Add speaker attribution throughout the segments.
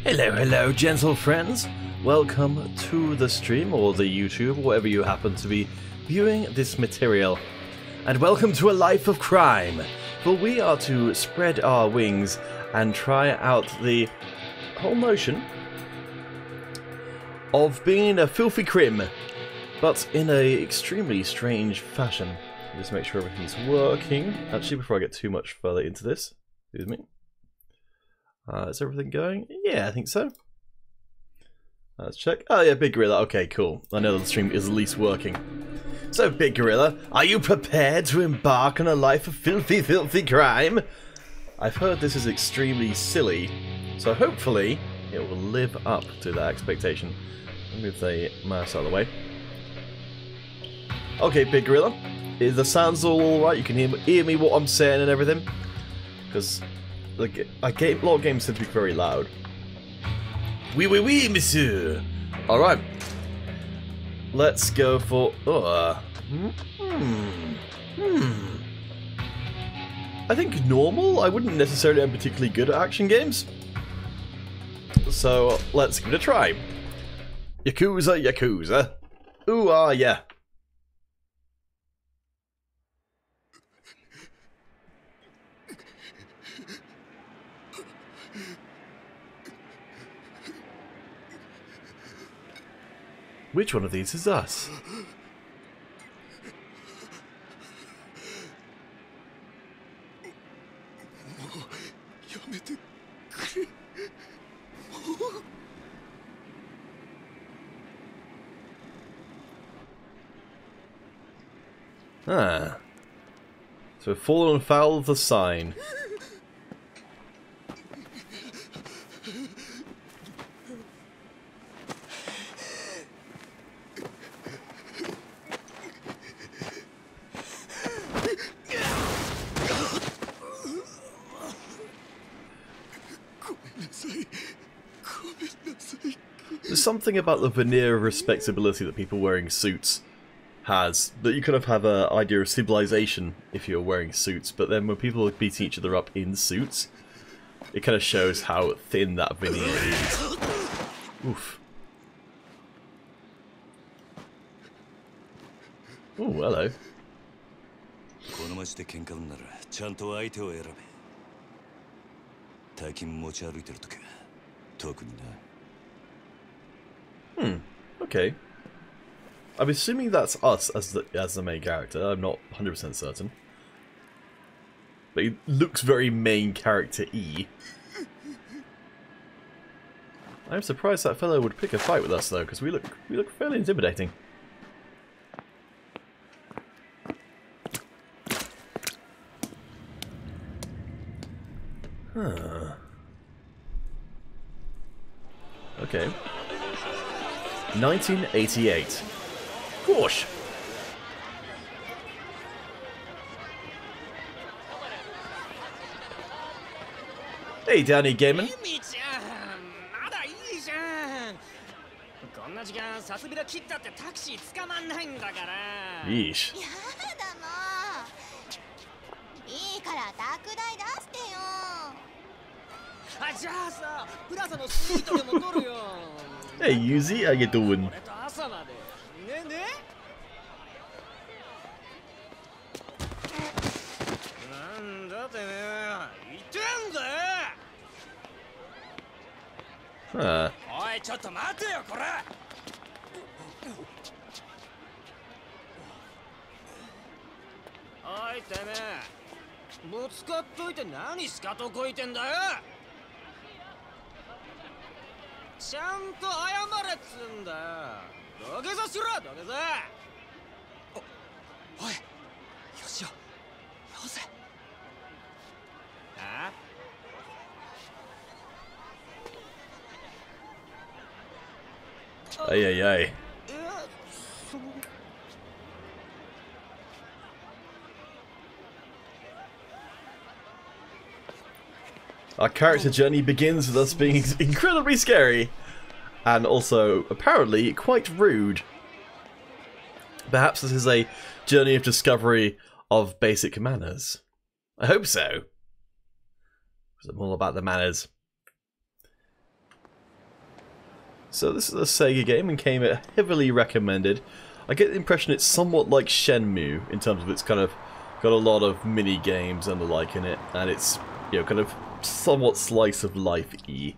Speaker 1: Hello, hello, gentle friends. Welcome to the stream or the YouTube, wherever you happen to be viewing this material. And welcome to a life of crime, for we are to spread our wings and try out the whole notion of being a filthy crim, but in a extremely strange fashion. Just make sure everything's working. Actually, before I get too much further into this, excuse me. Is everything going? Yeah, I think so. Let's check. Oh yeah, Big Gorilla. Okay, cool. I know the stream is at least working. So, Big Gorilla, are you prepared to embark on a life of filthy, filthy crime? I've heard this is extremely silly, so hopefully it will live up to that expectation. I'll move the mouse out of the way. Okay, Big Gorilla, is the sounds all alright? You can hear me what I'm saying and everything? Because a lot of games tend to be very loud. Oui, monsieur. All right. Let's go for. I think normal. I wouldn't necessarily am particularly good at action games, so let's give it a try. Yakuza, Yakuza. Ooh, yeah. Which one of these is us? Ah. So we've fallen foul of the sign. There's something about the veneer of respectability that people wearing suits has, that you kind of have an idea of civilization if you're wearing suits, but then when people are beating each other up in suits, it kind of shows how thin that veneer is. Oof. Oh, hello. Okay. I'm assuming that's us as the main character. I'm not 100% certain. But he looks very main character-y. I'm surprised that fellow would pick a fight with us though, because we look fairly intimidating. Huh. Okay. 1988. Gosh. Hey, Danny Gaiman. Yeesh. Hey Yuzi, how you doing? Huh. Ay. Our character journey begins with us being incredibly scary, and also apparently quite rude. Perhaps this is a journey of discovery of basic manners. I hope so. I'm all about the manners. So this is a Sega game and came out heavily recommended. I get the impression it's somewhat like Shenmue in terms of it's kind of got a lot of mini games and the like in it, and it's, you know, kind of somewhat slice of life-y.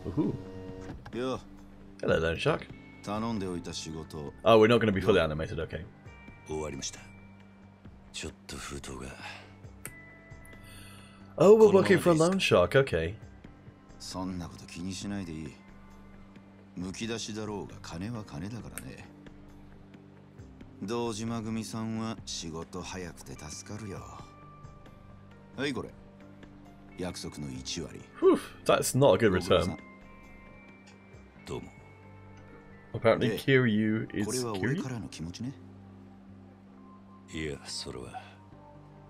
Speaker 1: Ooh.
Speaker 2: Yo.
Speaker 1: Hello, Lone Shark.
Speaker 2: 頼んでおいた仕事。
Speaker 1: Oh, we're not going to be fully animated, okay.
Speaker 2: 終わりました。ちょっと封筒が。
Speaker 1: Oh, we're working for a Lone Shark, okay.
Speaker 2: そんなこと気にしないでいい。むき出しだろうが金は金だからね。堂島組さんは仕事早くて助かるよ。はい、これ。約束の1割。
Speaker 1: Whew, that's not a good return.
Speaker 2: どうも。
Speaker 1: Apparently, Kiryu is
Speaker 2: これは俺からの気持ちね。
Speaker 3: いや、それは。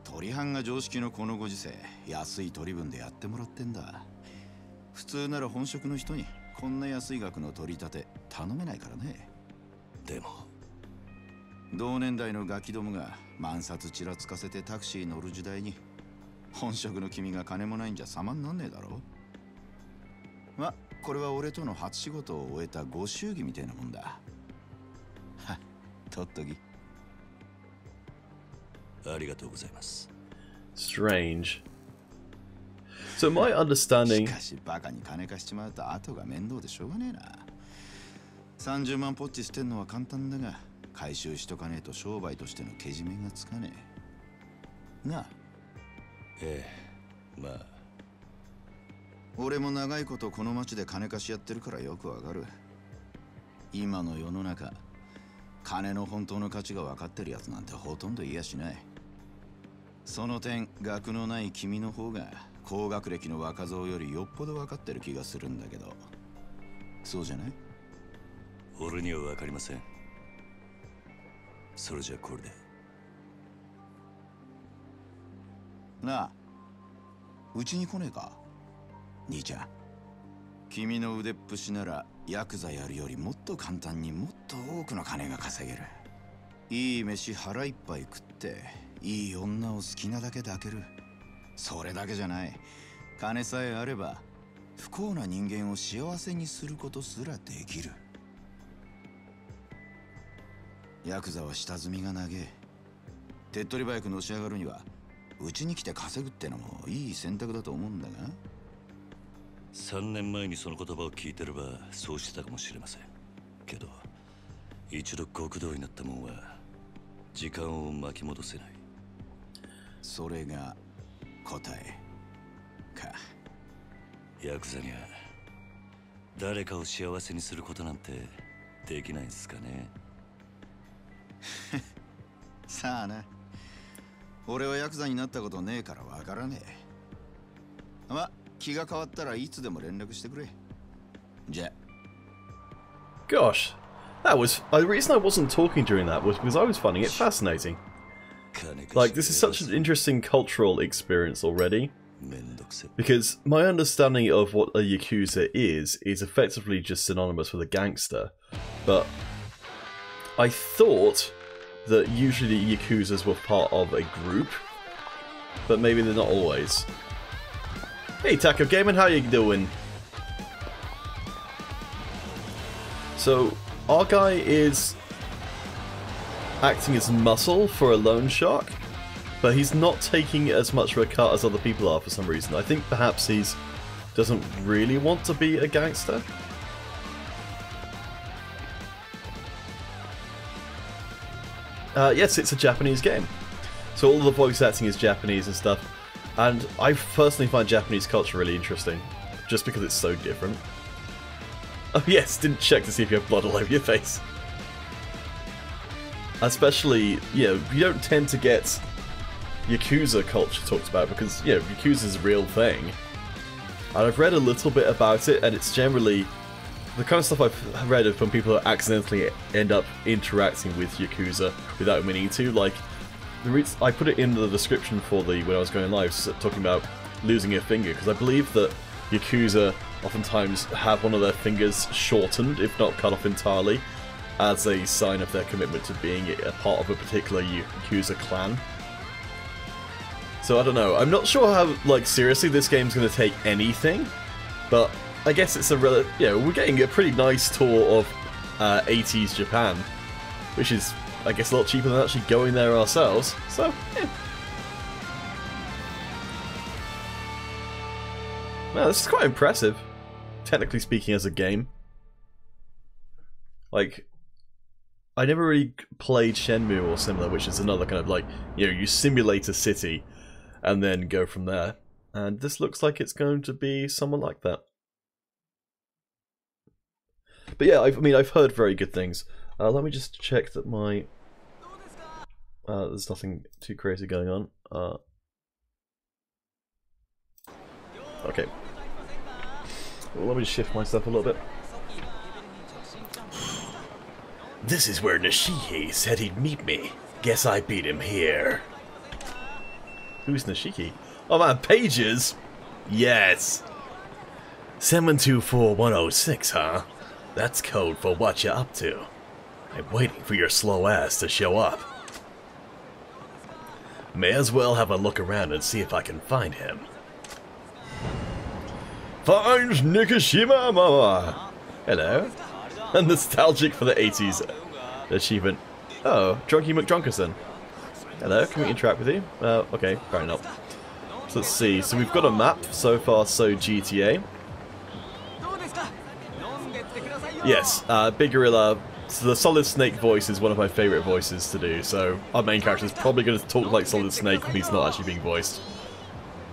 Speaker 2: 鳥飯が常識のこのご時世、安い取り分でやってもらってんだ。普通なら本職の人にこんな安い額の取り立て頼めないからね。
Speaker 3: でも
Speaker 2: 同年代のガキどもが万札ちらつかせてタクシー乗る時代に本職の君が金もないんじゃ様になんねえだろ。ま、これは俺との初仕事を終えたご祝儀みたいなもんだ。はっ、取っとき。
Speaker 3: ありがとうございます。
Speaker 1: strange. So my understanding...
Speaker 2: しかしバカに金貸しちまうと後が面倒でしょうがねえな。30万ポッチ捨てんのは簡単だが、回収しとかねえと商売としてのけじめがつかねえ。なあ。
Speaker 3: ええ、まあ。
Speaker 2: 俺も長いことこの町で金貸しやってるからよくわかる。今の世の中、金の本当の価値が分かってるやつなんてほとんどいやしない。その点、学のない君の方が高学歴の若造よりよっぽど分かってる気がするんだけど、そうじゃない？
Speaker 3: 俺には分かりません。それじゃこれで。
Speaker 2: なあ、うちに来ねえか？兄ちゃん。君の腕っぷしならヤクザやるよりもっと簡単にもっと多くの金が稼げる。いい飯腹いっぱい食っていい女を好きなだけ抱ける。それだけじゃない。金さえあれば不幸な人間を幸せにすることすらできる。ヤクザは下積みが長え。手っ取り早くのし上がるにはうちに来て稼ぐってのもいい選択だと思うんだが。
Speaker 3: 3年前にその言葉を聞いてればそうしてたかもしれませんけど、一度極道になったもんは時間を巻き戻せない。
Speaker 2: それが答えか。
Speaker 3: ヤクザには誰かを幸せにすることなんてできないんすかね。
Speaker 2: さあな。俺はヤクザになったことねえからわからねえ。ま、気が変わったらいつでも連絡してくれ。じゃ。
Speaker 1: Gosh, that was... The reason I wasn't talking during that was because I was finding it fascinating. Like, this is such an interesting cultural experience already. Because my understanding of what a Yakuza is effectively just synonymous with a gangster. But I thought that usually Yakuzas were part of a group, but maybe they're not always. Hey Taco Gaming, how you doing? So, our guy is acting as muscle for a loan shark, but he's not taking as much of a cut as other people are for some reason. I think perhaps he's doesn't really want to be a gangster. Yes, it's a Japanese game, so all the voice acting is Japanese and stuff, and I personally find Japanese culture really interesting, just because it's so different. Oh yes, didn't check to see if you have blood all over your face. Especially, you know, you don't tend to get Yakuza culture talked about because, you know, Yakuza is a real thing. And I've read a little bit about it, and it's generally the kind of stuff I've read of when people accidentally end up interacting with Yakuza without meaning to. Like, I put it in the description for when I was going live, talking about losing a finger, because I believe that Yakuza oftentimes have one of their fingers shortened, if not cut off entirely, as a sign of their commitment to being a part of a particular Yakuza clan. So I don't know, I'm not sure how, like, seriously this game's going to take anything, but I guess it's a we're getting a pretty nice tour of 80s Japan, which is, I guess, a lot cheaper than actually going there ourselves. So, yeah. Man, this is quite impressive, technically speaking, as a game. Like, I never really played Shenmue or similar, which is another kind of like, you simulate a city and then go from there. And this looks like it's going to be someone like that. But yeah, I've heard very good things. Let me just check that my... there's nothing too crazy going on. Okay. Well, let me shift myself a little bit. This is where Nishiki said he'd meet me. Guess I beat him here. Who's Nishiki? Oh man, Pages! Yes! 724106, huh? That's code for what you're up to. I'm waiting for your slow ass to show up. May as well have a look around and see if I can find him. Find Nikishima Mama! Hello? I'm nostalgic for the 80s achievement. Oh, Drunky McDrunkerson. Hello, can we interact with you? Okay, fair enough. So let's see, so we've got a map, so far so GTA. Yes, Big Gorilla, so the Solid Snake voice is one of my favourite voices to do, so our main character is probably going to talk like Solid Snake when he's not actually being voiced.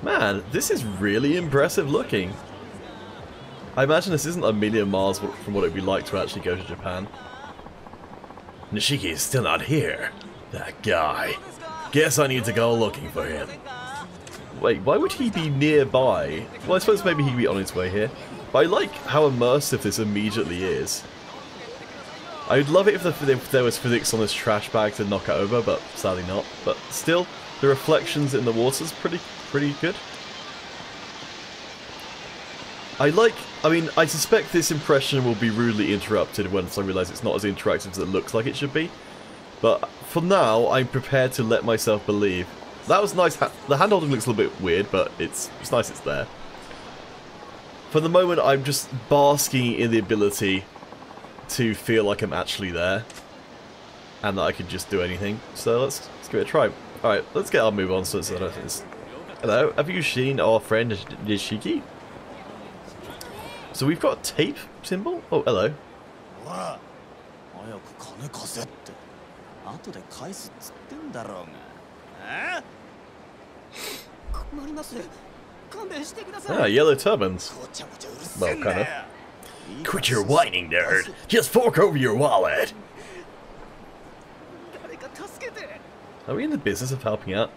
Speaker 1: Man, this is really impressive looking. I imagine this isn't a million miles from what it would be like to actually go to Japan. Nishiki is still not here. That guy. Guess I need to go looking for him. Wait, why would he be nearby? Well, I suppose maybe he'd be on his way here. But I like how immersive this immediately is. I would love it if there was physics on this trash bag to knock it over, but sadly not. But still, the reflections in the water's pretty good. I suspect this impression will be rudely interrupted once I realise it's not as interactive as it looks like it should be. But for now, I'm prepared to let myself believe. That was nice. The handholding looks a little bit weird, but it's nice it's there. For the moment, I'm just basking in the ability to feel like I'm actually there. And that I could just do anything. So let's give it a try. Alright, let's get our move on. Hello, have you seen our friend Nishiki? So we've got a tape symbol? Oh, hello. Ah, yellow turbans. Well, kind of. Quit your whining, nerd. Just fork over your wallet. Are we in the business of helping out?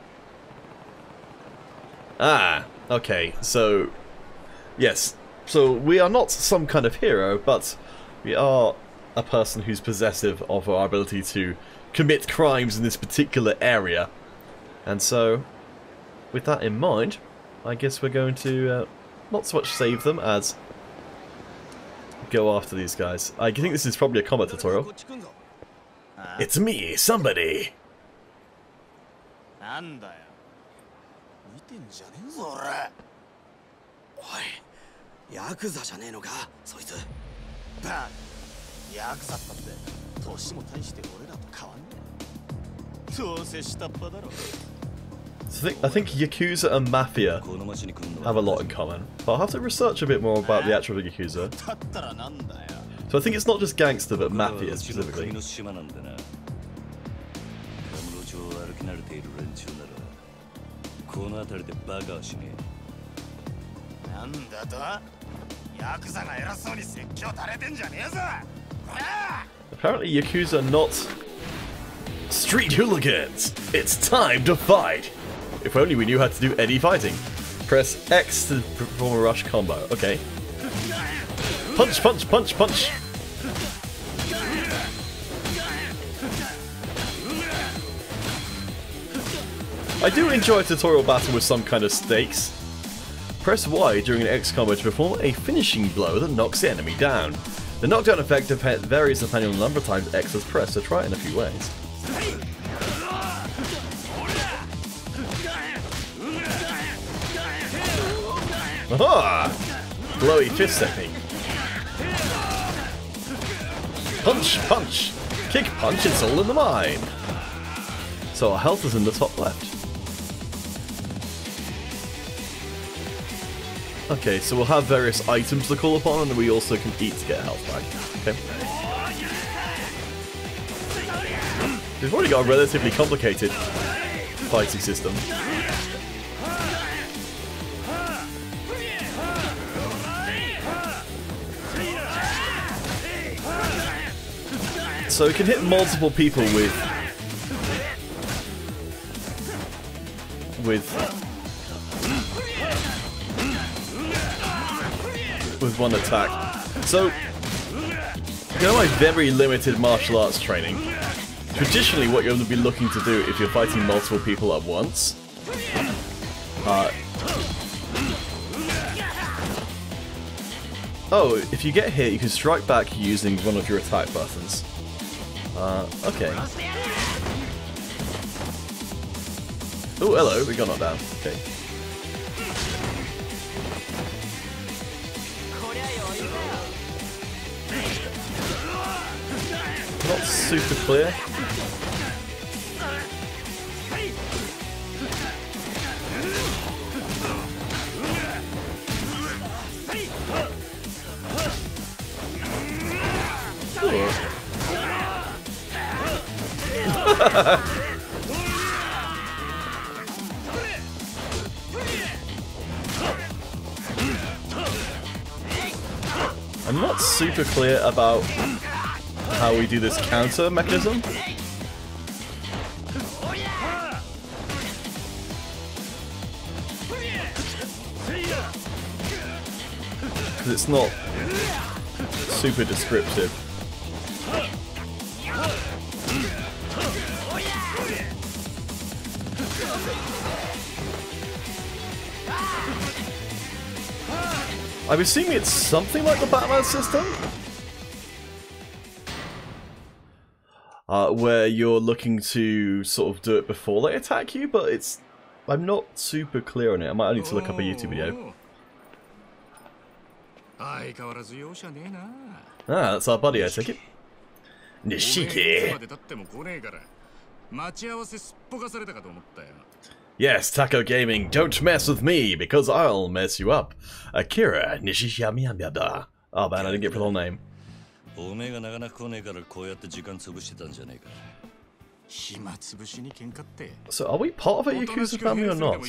Speaker 1: Ah, okay. So, yes. So we are not some kind of hero, but we are a person who's possessive of our ability to commit crimes in this particular area. And so, with that in mind, I guess we're going to not so much save them as go after these guys. I think this is probably a combat tutorial. It's me, somebody!
Speaker 4: Yakuza じゃねえのかそいつ。だ、Yakuza だって年も大して俺らと変わんねえ。どうせ下っ端だろ。
Speaker 1: So I think Yakuza and Mafia have a lot in common, but I'll have to research a bit more about the actual Yakuza. So I think it's not just gangster, but Mafia specifically. Apparently Yakuza are not street hooligans! It's time to fight! If only we knew how to do any fighting. Press X to perform a rush combo. Okay. Punch, punch, punch, punch! I do enjoy a tutorial battle with some kind of stakes. Press Y during an X combo to perform a finishing blow that knocks the enemy down. The knockdown effect varies depending on the number of times X is pressed, so try it in a few ways. Aha! Glowy fist technique. Punch, punch! Kick, punch, it's all in the mind! So our health is in the top left. Okay, so we'll have various items to call upon, and we also can eat to get health back. Okay. We've already got a relatively complicated fighting system. So we can hit multiple people with one attack. So, you know, my very limited martial arts training, traditionally what you're going to be looking to do if you're fighting multiple people at once, oh, if you get hit, you can strike back using one of your attack buttons. Okay. Oh, hello, we got knocked down. Okay. Not super clear. I'm not super clear about how we do this counter mechanism. Because it's not super descriptive. I'm assuming it's something like the Batman system? Where you're looking to sort of do it before they attack you, but it's... I'm not super clear on it. I might need to look up a YouTube video. Ah, that's our buddy, I take it. Nishiki! Yes, Taco Gaming, don't mess with me, because I'll mess you up. Akira Nishiyamiyamada. Oh man, I didn't get the whole name. So are we part of a Yakuza family or not?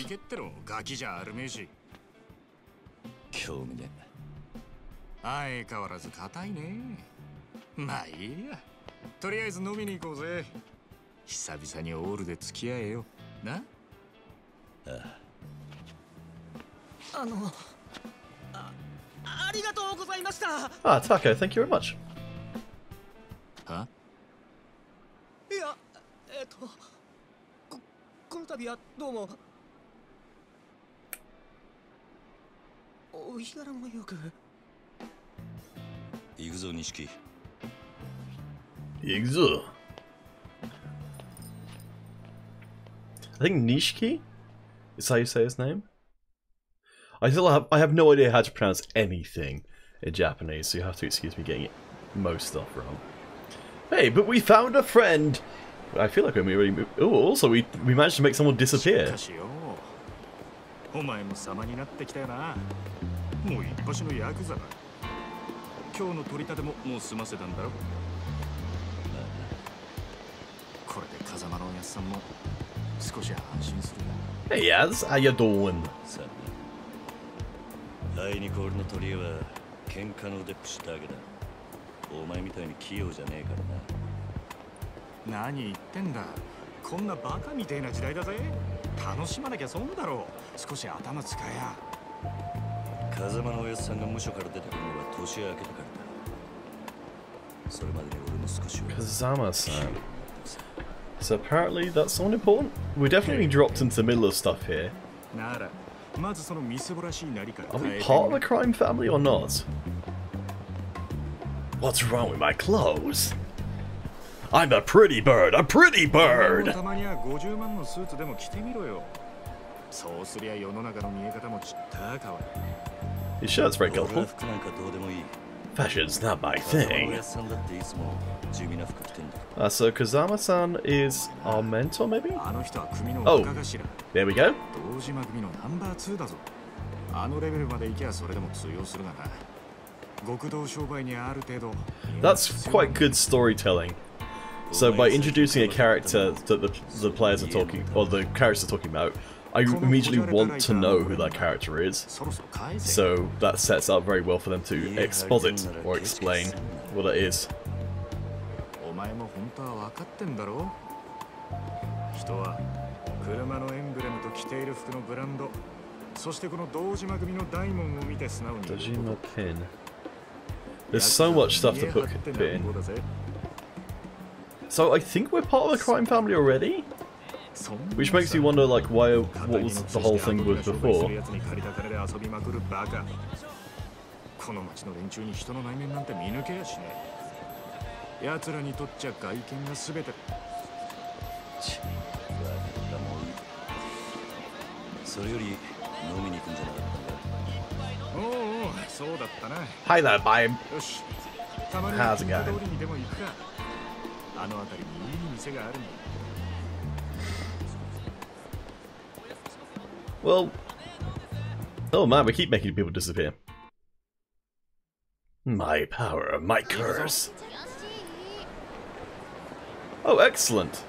Speaker 1: Ah, Taco, thank you very much.
Speaker 4: Huh?
Speaker 1: Yakuza. I think Nishiki is how you say his name. I have no idea how to pronounce anything in Japanese, so you have to excuse me getting most stuff wrong. Hey, but we found a friend. I feel like when we already moved. Oh, also we managed to make someone disappear. Hey Yaz, how you doing? Kazama-san. So apparently that's someone important. We're definitely dropped into the middle of stuff here. Are we part of a crime family or not? What's wrong with my clothes? I'm a pretty bird, a pretty bird! His shirt's very
Speaker 3: 俺は
Speaker 1: colourful.
Speaker 3: 服なんかどうでもいい。
Speaker 1: Fashion's not my
Speaker 3: お
Speaker 1: thing.
Speaker 3: やさんだっていつも地味な服着てんだ。
Speaker 1: So Kazama-san is our mentor, maybe?
Speaker 4: あの人は組の
Speaker 1: Oh.
Speaker 4: 若頭
Speaker 1: There we go.
Speaker 4: 堂島組のナンバー2だぞ。あのレベルまで行きゃそれでも通用するがな。極道商売にある程度
Speaker 1: That's quite good storytelling. So by introducing a character that the players are talking, or the characters are talking about, I immediately want to know who that character is.
Speaker 4: そろそろ返せ。
Speaker 1: So that sets up very well for them to exposit or explain what it is.
Speaker 4: お前も本当は分かってんだろ。人は車のエンブレムと着ている服のブランド、そしてこの堂島組の大門を見て素直に。
Speaker 1: Dojima pin. There's so much stuff to put in. So I think we're part of the crime family already? Which makes you wonder, like, why, what was the whole thing with before?
Speaker 4: この町の連中に人の内面なんて見抜けやしねえ。奴らにとっちゃ外見が全て。
Speaker 3: チッ、わかったもういい。それより飲みに行くんじゃなかったんだ。
Speaker 4: おうおう、そうだったな。
Speaker 1: Hi there, babe.
Speaker 4: よし、たまに
Speaker 1: How's it going?
Speaker 4: 通りにでも行くか。あの辺りにいい店があるんだ。
Speaker 1: Well... Oh man, we keep making people disappear. My power, my curse. Oh, excellent.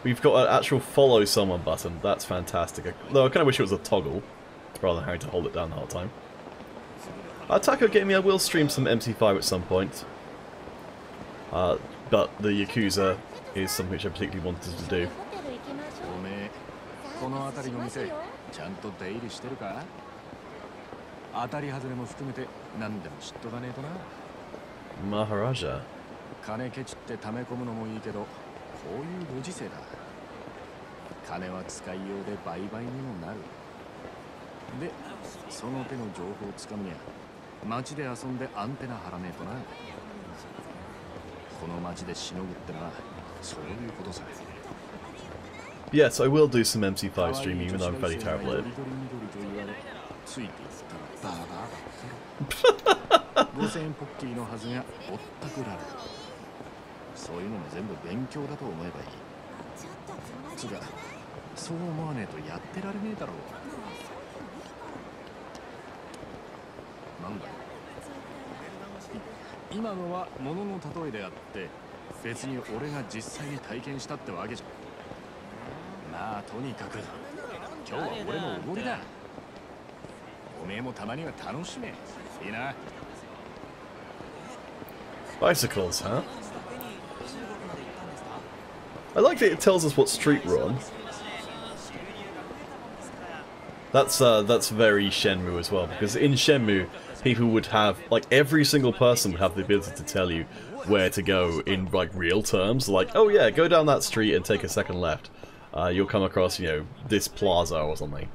Speaker 1: We've got an actual follow someone button. That's fantastic. Though I kind of wish it was a toggle, rather than having to hold it down the whole time. Taco Gaming, I will stream some MC5 at some point. But the Yakuza is something which I particularly wanted to do.
Speaker 4: おめえ、この辺りの店、ちゃんと出入りしてるか？当たり外れも含めて何でも知っとかねえとな。
Speaker 1: Maharaja.
Speaker 4: 金ケチって溜め込むのもいいけど、こういうご時世だ。金は使いようで売買にもなる。で、その手の情報をつかむには、街で遊んでアンテナ張らねえとな。この街でしのぐってのは、そういうことさ。
Speaker 1: Yes, I will do some MC5 streaming, even though I'm fairly terrible at it.
Speaker 4: ついていったらバーバー5000円ポッキーのはずがぼったくられる。そういうのも全部勉強だと思えばいい。つうか、そう思わねえとやってられねえだろう。なんだよ。今のは物の例えであって、別に俺が実際に体験したってわけじゃ。まあとにかく今日は俺のおごりだ。おめえもたまには楽しめ。いいな。
Speaker 1: Bicycles, huh? I like that it tells us what street we're on. That's very Shenmue as well, because in Shenmue, people would have, like, every single person would have the ability to tell you where to go in, like, real terms. Like, oh yeah, go down that street and take a second left. You'll come across, you know, this plaza or something.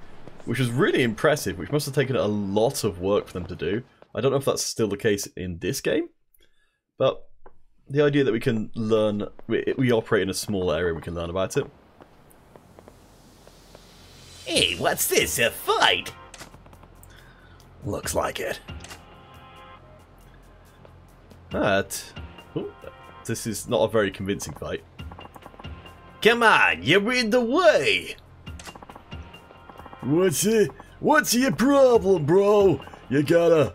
Speaker 1: Which was really impressive, which must have taken a lot of work for them to do. I don't know if that's still the case in this game, but the idea that we can learn, we operate in a small area, we can learn about it.
Speaker 5: Hey, what's this, a fight?
Speaker 1: Looks like it. Ooh, this is not a very convincing fight.
Speaker 5: Come on, you're in the way!
Speaker 1: What's your problem, bro? You got a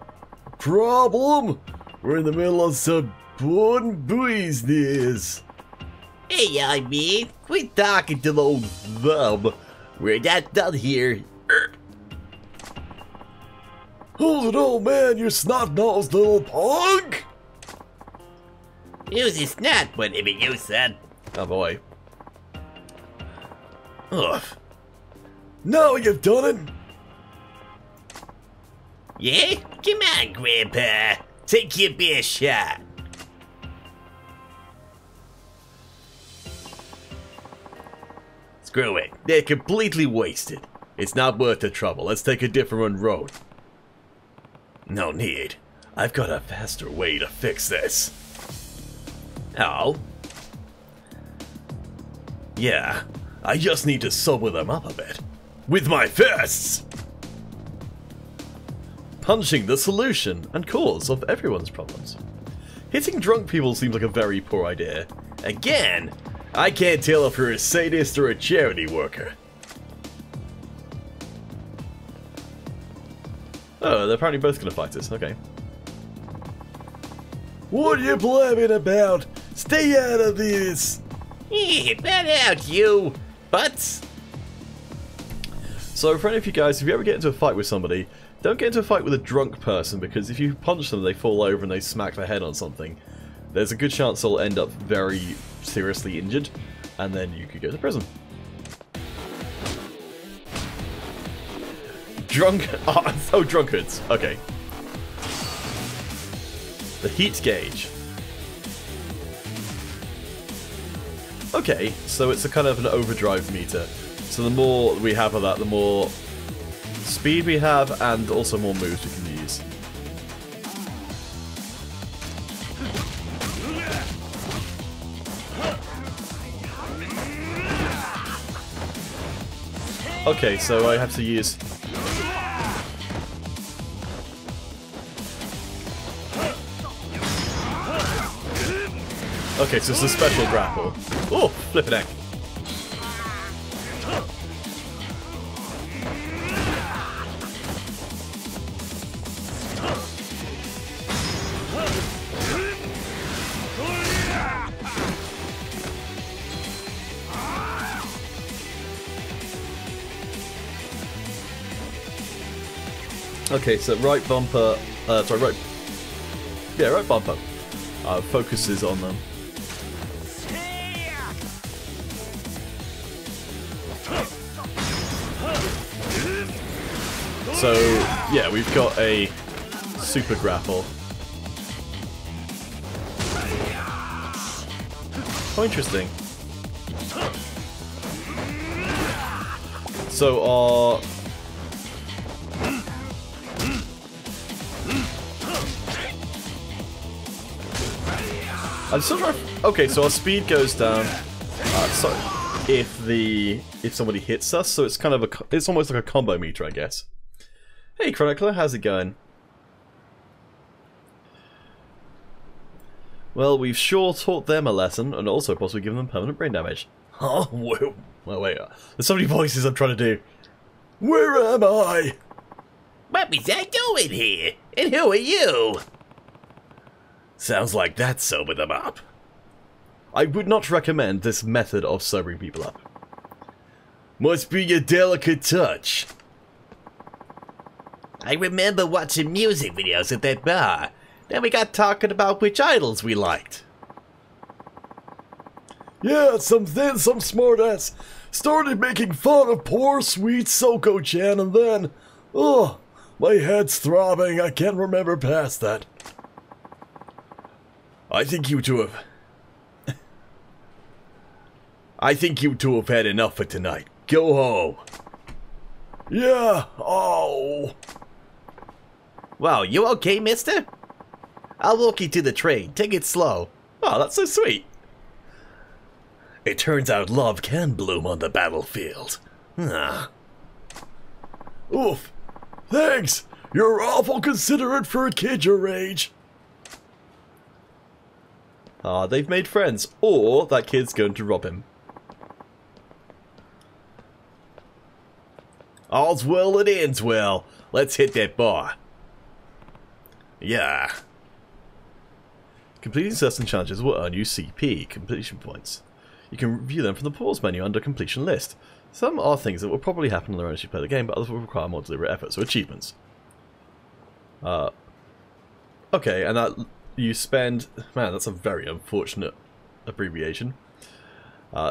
Speaker 1: problem? We're in the middle of some business.
Speaker 5: Hey, I mean, quit talking to those them. We're not done here.
Speaker 1: Hold it, old man, you snot-nosed little punk!
Speaker 5: Use is not whatever you said.
Speaker 1: Oh boy.
Speaker 5: Ugh.
Speaker 1: Now you've done it!
Speaker 5: Yeah? Come on, Grandpa. Take your best shot.
Speaker 1: Screw it. They're completely wasted. It's not worth the trouble. Let's take a different road. No need. I've got a faster way to fix this.
Speaker 5: Oh?
Speaker 1: Yeah, I just need to sober them up a bit. With my fists! Punching the solution and cause of everyone's problems. Hitting drunk people seems like a very poor idea.
Speaker 5: Again, I can't tell if you're a sadist or a charity worker.
Speaker 1: Oh, they're apparently both gonna fight us, okay.
Speaker 5: What are you blabbing about? Stay out of this! Bat out, you butts!
Speaker 1: So for any of you guys, if you ever get into a fight with somebody, don't get into a fight with a drunk person, because if you punch them, they fall over and they smack their head on something. There's a good chance they'll end up very seriously injured, and then you could go to prison. Oh, drunkards. Okay. The heat gauge. Okay, so it's a kind of an overdrive meter. So the more we have of that, the more speed we have, and also more moves we can use. Okay, so I have to use... Okay, so it's a special grapple. Oh, flippin' heck. Okay, so right bumper, right bumper focuses on them. So, yeah, we've got a super grapple. Oh, interesting. So our... I'm still trying... Okay, so our speed goes down. So if somebody hits us, so it's kind of it's almost like a combo meter, I guess. Hey Chronicler, how's it going? Well, we've sure taught them a lesson, and also possibly given them permanent brain damage. Oh, whoa. Well, wait, there's so many voices I'm trying to do. Where am I?
Speaker 5: What was I doing here? And who are you? Sounds like that sobered them up.
Speaker 1: I would not recommend this method of sobering people up.
Speaker 5: Must be a delicate touch. I remember watching music videos at that bar. Then we got talking about which idols we liked.
Speaker 6: Yeah, some smartass started making fun of poor sweet Soko-chan, and then... Oh, my head's throbbing. I can't remember past that.
Speaker 5: I think you two have had enough for tonight. Go home.
Speaker 6: Yeah, oh...
Speaker 5: Wow, you okay, mister? I'll walk you to the train. Take it slow.
Speaker 1: Oh, that's so sweet.
Speaker 5: It turns out love can bloom on the battlefield. Ah.
Speaker 6: Oof. Thanks. You're awful considerate for a kid your age.
Speaker 1: Ah, they've made friends. Or that kid's going to rob him.
Speaker 5: All's well that ends well. Let's hit that bar. Yeah.
Speaker 1: Completing certain challenges will earn you CP, completion points. You can view them from the pause menu under completion list. Some are things that will probably happen on their own as you play the game, but others will require more deliberate effort, so achievements. Okay, and that you spend... Man, that's a very unfortunate abbreviation.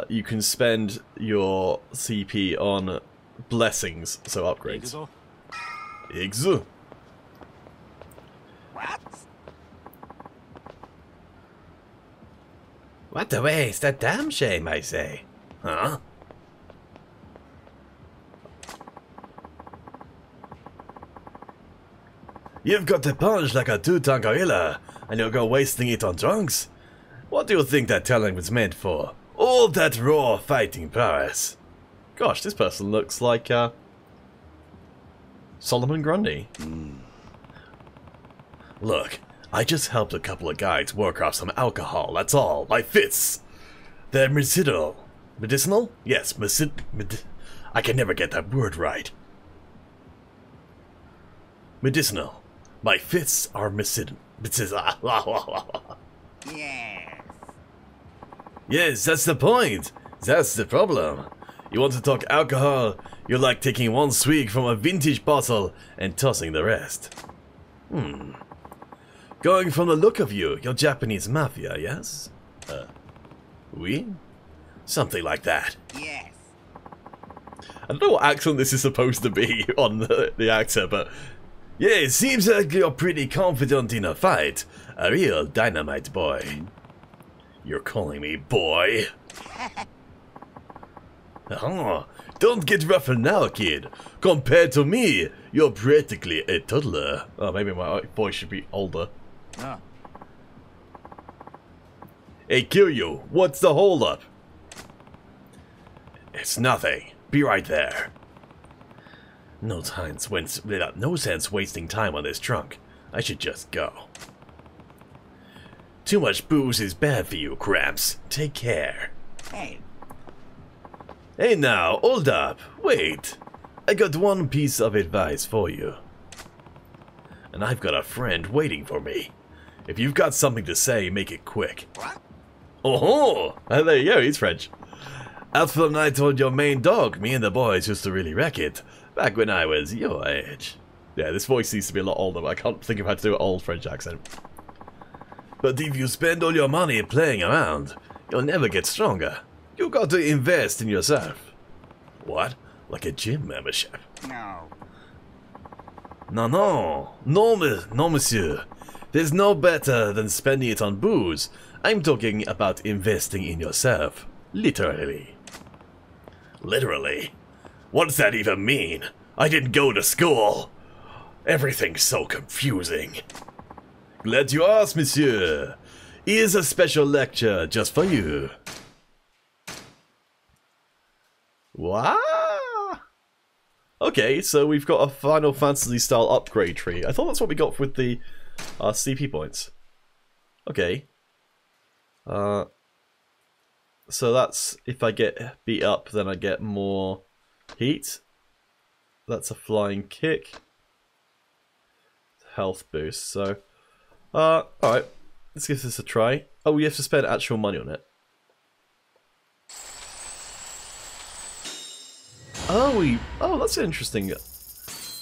Speaker 1: You can spend your CP on blessings, so upgrades. Igzu.
Speaker 5: What a waste, a damn shame, I say. Huh?
Speaker 6: You've got the punch like a two-ton gorilla, and you'll go wasting it on drunks? What do you think that talent was meant for? All that raw fighting prowess.
Speaker 1: Gosh, this person looks like Solomon Grundy.
Speaker 6: Look, I just helped a couple of guys work off some alcohol, that's all. My fists! They're medicinal. Medicinal? Yes, I can never get that word right. Medicinal. My fists are medicinal.
Speaker 2: Yes.
Speaker 6: Yes, that's the point. That's the problem. You want to talk alcohol, you're like taking one swig from a vintage bottle and tossing the rest. Going from the look of you, you're Japanese mafia, yes? Oui? Something like that.
Speaker 2: Yes.
Speaker 6: I don't know what accent this is supposed to be on the actor, but... Yeah, it seems like you're pretty confident in a fight. A real dynamite boy. You're calling me boy? Oh, don't get rougher now, kid. Compared to me, you're practically a toddler. Oh, maybe my voice should be older.
Speaker 4: Ah,
Speaker 6: Hey, Kiryu, what's the holdup? It's nothing. Be right there. No sense wasting time on this trunk. I should just go. Too much booze is bad for you, Cramps. Take care.
Speaker 2: Hey,
Speaker 6: Hey now, hold up. Wait. I got one piece of advice for you. And I've got a friend waiting for me. If you've got something to say, make it quick.
Speaker 2: what?
Speaker 6: Oh, there you go, he's French. After the night on your main dog, me and the boys used to really wreck it. Back when I was your age. Yeah, this voice needs to be a lot older, but I can't think of how to do an old French accent. But if you spend all your money playing around, you'll never get stronger. You got to invest in yourself. What? Like a gym membership?
Speaker 2: No.
Speaker 6: No, monsieur. There's no better than spending it on booze. I'm talking about investing in yourself. Literally. Literally? What does that even mean? I didn't go to school. Everything's so confusing. Glad you asked, monsieur. Here's a special lecture just for you. Wow. Okay, so we've got a Final Fantasy style upgrade tree. I thought that's what we got with the CP points. Okay. So that's if I get beat up, then I get more heat. That's a flying kick. Health boost. So, alright. Let's give this a try. Oh, we have to spend actual money on it. Oh, that's an interesting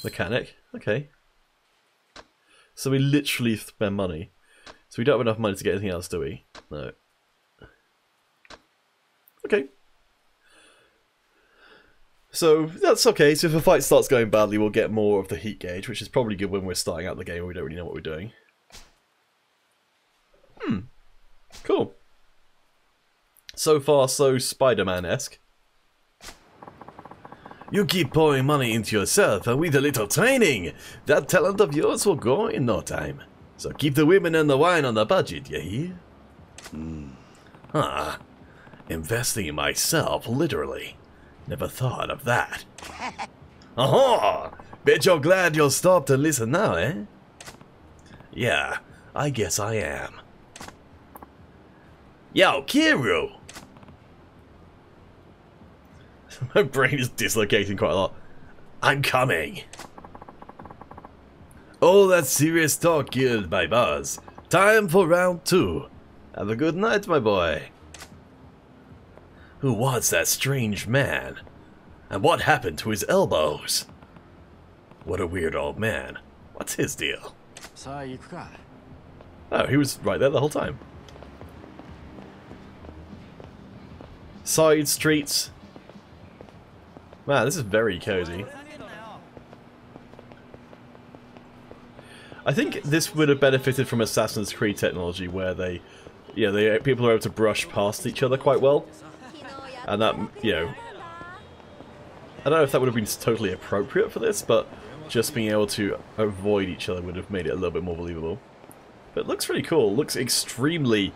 Speaker 6: mechanic. Okay. So we literally spend money. So we don't have enough money to get anything else, do we? No. Okay. So that's okay. So if a fight starts going badly, we'll get more of the heat gauge, which is probably good when we're starting out the game and we don't really know what we're doing. Cool. So far, so Spider-Man-esque. You keep pouring money into yourself, and with a little training, that talent of yours will grow in no time. So keep the women and the wine on the budget, you hear? Investing in myself, literally. Never thought of that. Oh, bet you're glad you'll stop to listen now, eh? Yeah, I guess I am. Yo, Kiryu! My brain is dislocating quite a lot. I'm coming. All that serious talk killed my buzz. Time for round 2. Have a good night, my boy. Who was that strange man? And what happened to his elbows? What a weird old man. What's his deal?
Speaker 4: さあ行くか。
Speaker 6: Oh, he was right there the whole time. Side streets. Man, this is very cozy. I think this would have benefited from Assassin's Creed technology where people are able to brush past each other quite well. And that, I don't know if that would have been totally appropriate for this, but just being able to avoid each other would have made it a little bit more believable. But it looks really cool. It looks extremely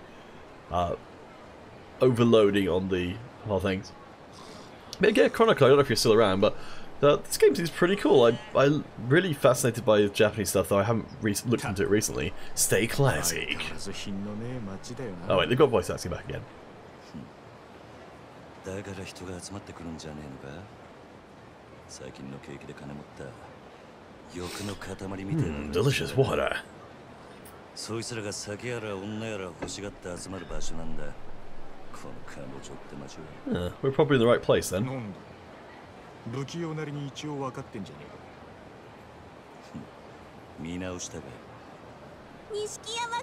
Speaker 6: overloading on the whole things. But again, Chronicle, I don't know if you're still around, but
Speaker 1: This game seems pretty cool. I'm really fascinated by Japanese stuff, though I haven't looked into it recently. Stay classic. Oh wait, they've got voice acting back again.
Speaker 3: だから人が集まってくるんじゃねえのか。最近の景気で金持った欲の塊みたいな。
Speaker 1: Delicious water.
Speaker 3: そいつらが酒やら女やら欲しがって集まる場所なんだ。この彼女って街は。
Speaker 1: We're probably in the right place then.
Speaker 4: 不器用なりに一応分かってんじゃねえか。
Speaker 3: 見直したか。
Speaker 7: 錦山く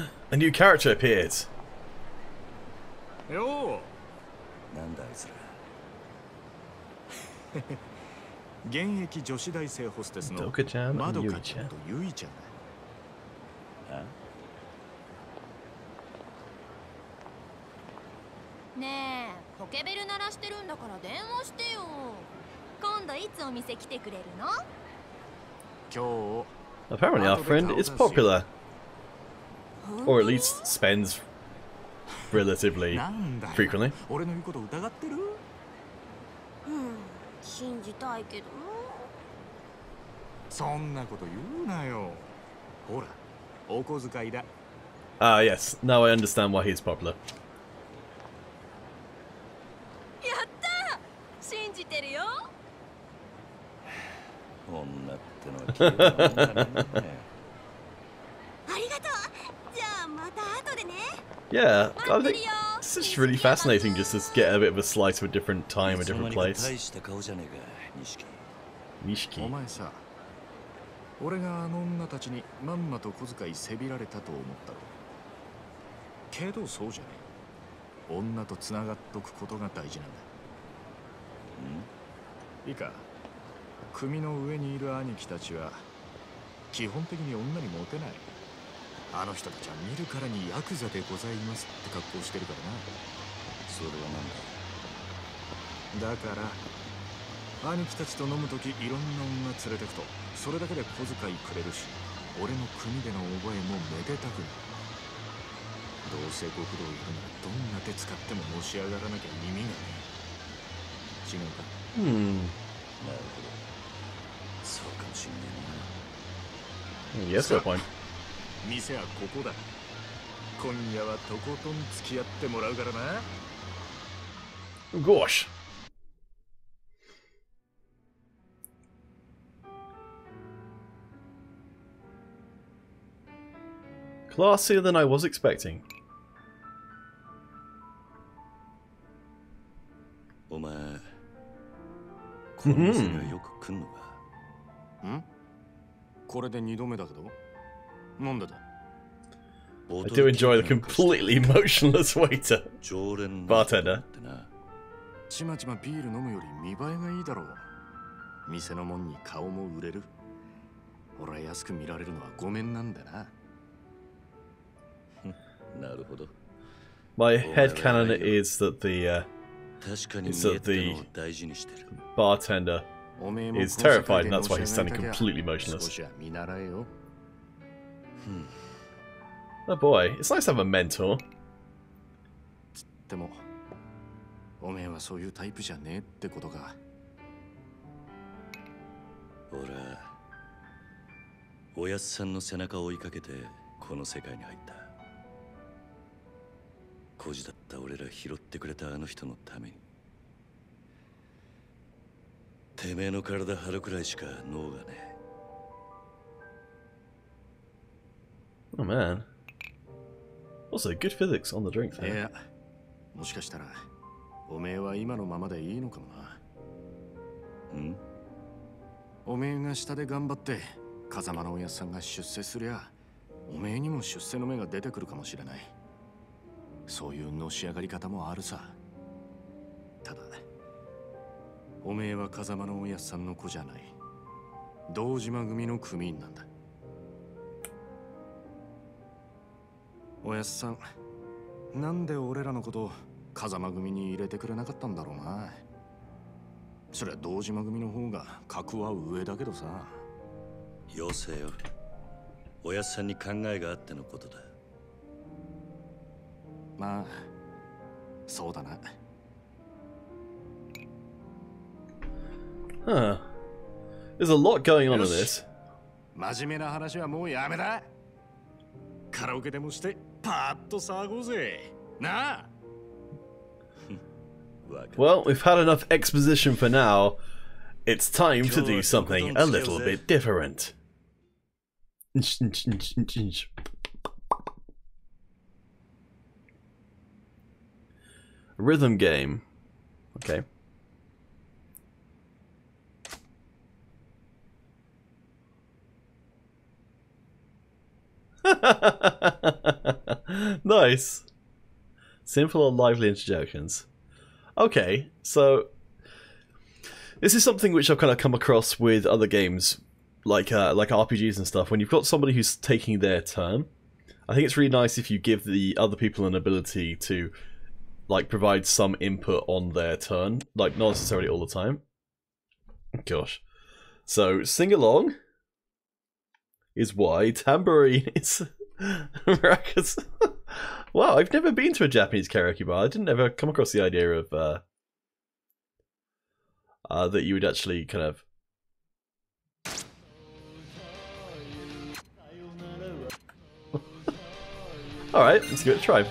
Speaker 7: ん。
Speaker 1: A new character appeared.
Speaker 4: よ
Speaker 3: なんだあいつら。
Speaker 4: 現役女子大生ホステスのまどかちゃんとゆいちゃんだ。
Speaker 7: ねえ、ポケベル鳴らしてるんだから電話してよ。今度いつお店来てくれるの？
Speaker 4: 今日。
Speaker 1: Apparently our friend is popular. Or at least spends relatively frequently.
Speaker 4: 俺の言うこと疑ってる？
Speaker 7: 信じたいけど。
Speaker 4: そんなこと言うなよ。ほら、お小遣いだ。
Speaker 1: Ah, yes. Now I understand why he's popular.
Speaker 7: やったー！信じてるよ。
Speaker 3: 女ってのは綺麗なもんだね。
Speaker 7: ありがとう。じゃあまた後でね。
Speaker 1: Yeah, I think it's just really fascinating just to get a bit of a slice of a different time, a different place. Nishiki.
Speaker 4: お前さ、俺があの女たちにまんまと小遣いせびられたと思ったろ。けどそうじゃねえ。女と繋がっとくことが大事なんだ。いいか、組の上にいる兄貴たちは基本的に女にモテない。あの人たちは見るからにヤクザでございますって格好してるからな。
Speaker 3: それは
Speaker 4: だから兄貴たちと飲むときいろんな女連れてくとそれだけで小遣いくれるし、俺の国での覚えもめでたくなる。どうせ極道行くならどんな手使ってものし上がらなきゃ耳がねえ。違うか？
Speaker 3: なるほど。そうかもしんねえな。
Speaker 1: Yes, good point.
Speaker 4: 店はここだ。今夜はとことん付き合ってもらうからな。
Speaker 1: Gosh. Classier than I was expecting.
Speaker 3: お前、この店にはよく来んのか？
Speaker 4: これで2度目だけど。なんでだ？
Speaker 1: I do enjoy the completely emotionless waiter. Bartender.
Speaker 4: ちまちまビール飲むより見栄えがいいだろう。店のもんに顔も売れる。俺は安く見られるのはごめんなんだな。
Speaker 3: なるほど。
Speaker 1: My headcanon is that the bartender is terrified, and that's why he's standing completely motionless. Oh boy, it's nice to have a mentor.
Speaker 4: でも、おめえはそういうタイプじゃねえってことか。
Speaker 3: 俺はおやっさんの背中を追いかけてこの世界に入った。孤児だった俺ら拾ってくれたあの人のために。てめえの体張るくらいしか脳がね。
Speaker 1: Oh man. Also, good physics on the drink there.
Speaker 4: いや、もしかしたらおめえは今のままでいいのかもな。おめえが下で頑張って風間のおやっさんが出世すりゃ、おめえにも出世の芽が出てくるかもしれない。そういうのし上がり方もあるさ。ただおめえは風間のおやっさんの子じゃない。堂島組の組員なんだ。おやっさん、なんで俺らのこと風間組に入れてくれなかったんだろうな。そりゃ堂島組の方が格は上だけどさ。
Speaker 3: よせよ。おやっさんに考えがあってのことだ。
Speaker 4: まあ、そうだな。
Speaker 1: Huh. There's a lot going on in this.
Speaker 4: 真面目な話はもうやめだ。カラオケでもしてパーッと騒ごうぜ。なあ。
Speaker 1: Well, we've had enough exposition for now. It's time to do something a little bit different. Rhythm game. Okay. Nice. Simple and lively interjections. Okay, so this is something which I've kind of come across with other games, like RPGs and stuff. When you've got somebody who's taking their turn, I think it's really nice if you give the other people an ability to, like, provide some input on their turn, like not necessarily all the time. Gosh, so sing along is why, tambourine is maracas. Wow, I've never been to a Japanese karaoke bar. I didn't ever come across the idea of that you would actually kind of. Alright, let's give it a try.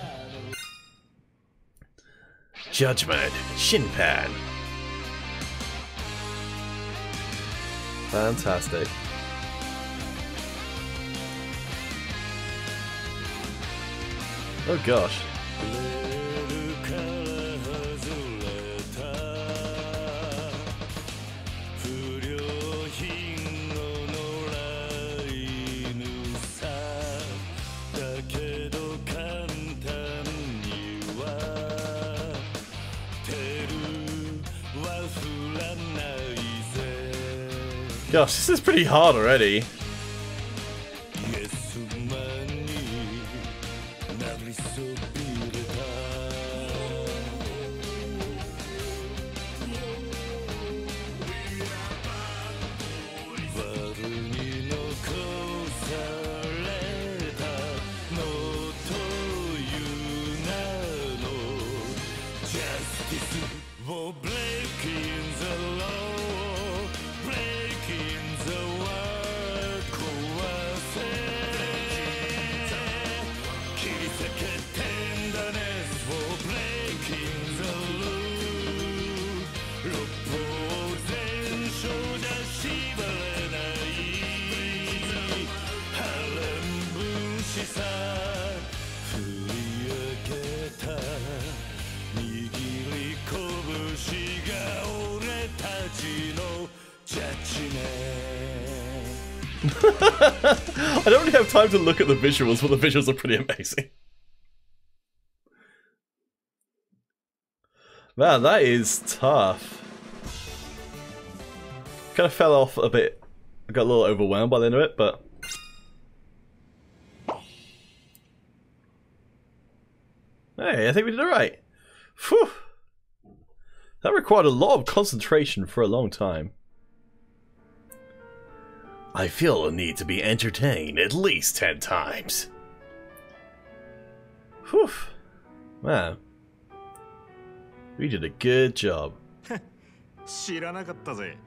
Speaker 5: Judgment, Shinpan.
Speaker 1: Fantastic. Oh gosh. Gosh, this is pretty hard already. I don't really have time to look at the visuals, but the visuals are pretty amazing. Man, that is tough. Kind of fell off a bit. I got a little overwhelmed by the end of it, but... Hey, I think we did alright. Phew! That required a lot of concentration for a long time.
Speaker 5: I feel a need to be entertained at least 10 times.
Speaker 1: Whew. Man. We did a good job.
Speaker 4: 知らなかったぜ。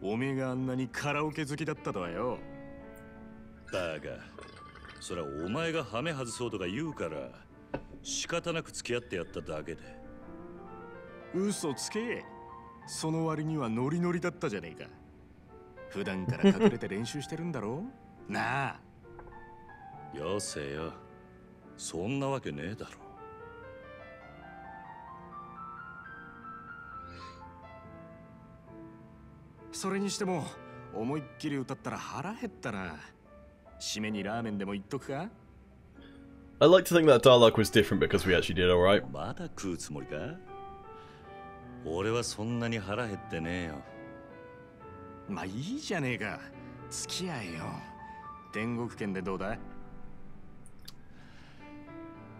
Speaker 4: おめえがあんなにカラオケ好きだったとはよ。
Speaker 3: だが、それはお前がハメ外そうとか言うから、仕方なく付き合ってやっただけで。
Speaker 4: 嘘つけ。その割にはノリノリだったじゃねえか。普段から隠れて練習してるんだろなあ。
Speaker 3: よせよ。そんなわけねえだろ。
Speaker 4: それにしても思いっきり歌ったら腹減ったな。締めにラーメンでも言っとくか。
Speaker 1: I like to think that dialogue was different because we actually did alright.
Speaker 3: まだ食うつもりか？俺はそんなに腹減ってねえよ。
Speaker 4: まあいいじゃねえか。付き合えよ。天国圏でどうだ？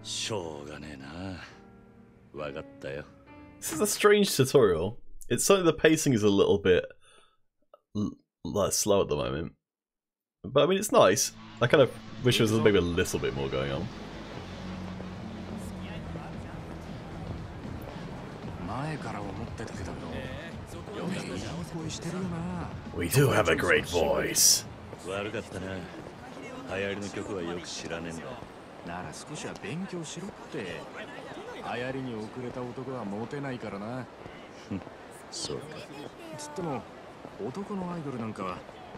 Speaker 3: しょうがねえな。わかったよ。
Speaker 1: This is a strange tutorial. It's something the pacing is a little bit slow at the moment. But I mean, it's nice. I kind of wish there was maybe a little bit more going on.
Speaker 4: 前から思ってたけどよ。
Speaker 6: We do have a great voice.
Speaker 3: 悪かったな。流行りの曲はよく知らねえんだ。
Speaker 4: なら少しは勉強しろって。流行りに遅れた男はモテないからな。
Speaker 3: そうか。
Speaker 4: つっても男のアイドルなんかは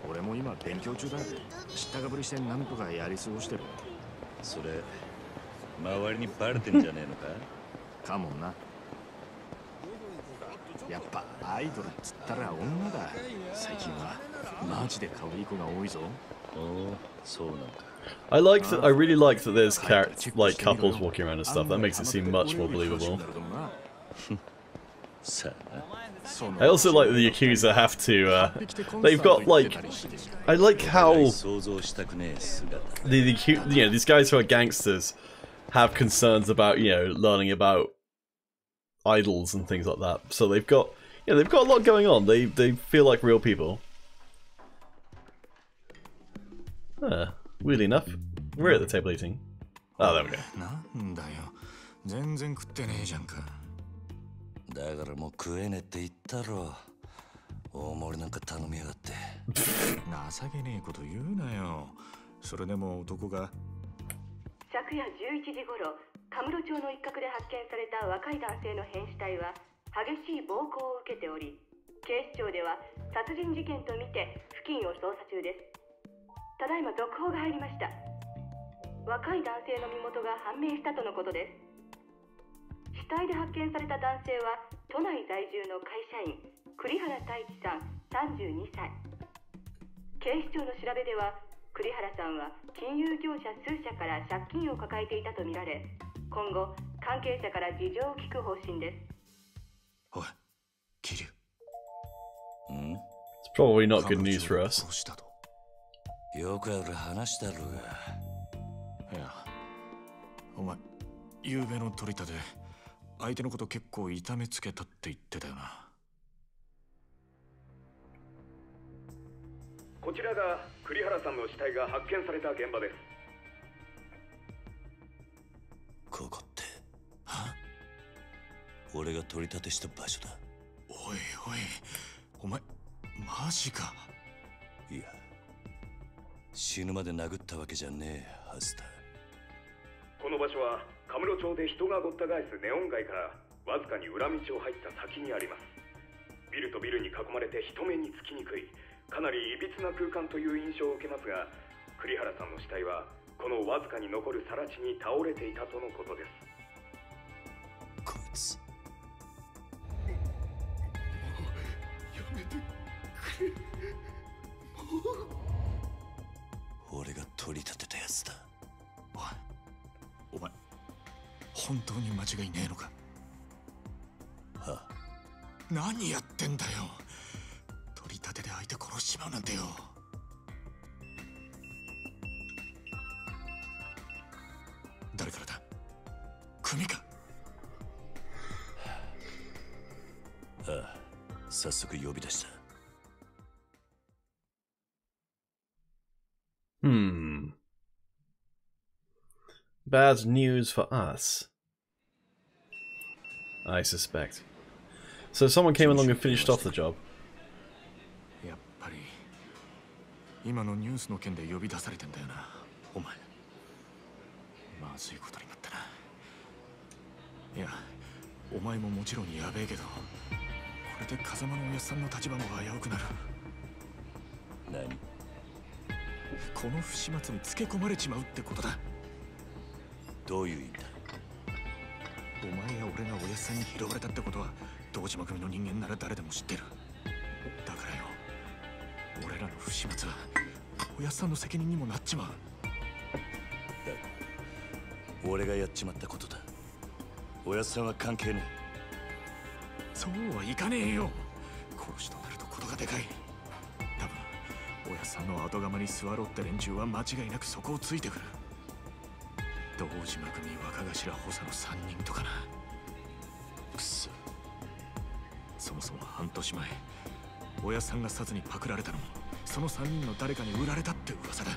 Speaker 4: 俺も今勉強中だ。知ったかぶりしてなんとかやり過ごしてる。
Speaker 3: それ周りにバレてんじゃねえのか？
Speaker 4: かもな。やっぱアイドルっつったら女だ。最近はマジで可愛い子が多いぞ。
Speaker 3: おお、そうなんだ。
Speaker 6: I really like that there's like couples walking around and stuff. That makes it seem much more believable. I also like the Yakuza have to, they've got like, I like how these guys who are gangsters have concerns about, learning about idols and things like that. So they've got a lot going on. They feel like real people. Weirdly enough, we're at the table eating. Oh, there we go.
Speaker 4: なんだよ。全然食ってねえじゃんか。
Speaker 3: だからもう食えねえって言ったろ。大盛りなんか頼みやがって。
Speaker 4: 情けねえこと言うなよ。それでも男が。
Speaker 8: 昨夜11時頃、カムロ町の一角で発見された若い男性の変死体は激しい暴行を受けており、警視庁では殺人事件とみて付近を捜査中です。ただいま続報が入りました。若い男性の身元が判明したとのことです。死体で発見された男性は都内在住の会社員栗原太一さん32歳。警視庁の調べでは栗原さんは金融業者数社から借金を抱えていたとみられ、今後関係者から事情を聞く方針です。
Speaker 4: おい、桐生。
Speaker 6: It's probably not good news for us.
Speaker 3: よくある話だろうが。
Speaker 4: いや、お前、昨べの取り立て、相手のこと結構痛めつけたって言ってたよな。
Speaker 9: こちらが栗原さんの死体が発見された現場です。
Speaker 3: ここって、俺が取り立てした場所だ。
Speaker 4: おいおい、お前、マジか。
Speaker 3: いや、死ぬまで殴ったわけじゃねえはずだ。
Speaker 9: この場所はカムロ町で人がごった返すネオン街からわずかに裏道を入った先にあります。ビルとビルに囲まれて人目につきにくい、かなりいびつな空間という印象を受けますが、栗原さんの死体はこのわずかに残る更地に倒れていたとのことです。
Speaker 3: こいつ。
Speaker 4: やめてくれ。
Speaker 3: 俺が取り立てたやつだ。
Speaker 4: お前、本当に間違いねえのか？
Speaker 3: はあ、
Speaker 4: 何やってんだよ。取り立てで相手殺しちまうなんてよ。誰からだ？組か？
Speaker 3: ああ、早速呼び出した。
Speaker 6: Bad news for us, I suspect. So someone came along and finished off the job.
Speaker 4: やっぱり今のニュースの件で呼び出されてんだよな、お前。まずいことになったな。いや、お前ももちろんやべえけど、これで風間のおやっさんの立場も危うくなる。
Speaker 3: 何？
Speaker 4: この不始末につけ込まれちまうってことだ。
Speaker 3: どういう意味だ？
Speaker 4: お前や俺がおやっさんに拾われたってことは堂島組の人間なら誰でも知ってる。だからよ、俺らの不始末はおやっさんの責任にもなっちまう。
Speaker 3: だが俺がやっちまったことだ。おやっさんは関係ねえ。
Speaker 4: そうはいかねえよ。殺しとなるとことがでかい。多分おやっさんの後釜に座ろうって連中は間違いなくそこをついてくる。堂島組若頭補佐の3人とかな。くそ。そもそも半年前、おやさんが殺にパクられたのもその3人の誰かに売られたって噂だ。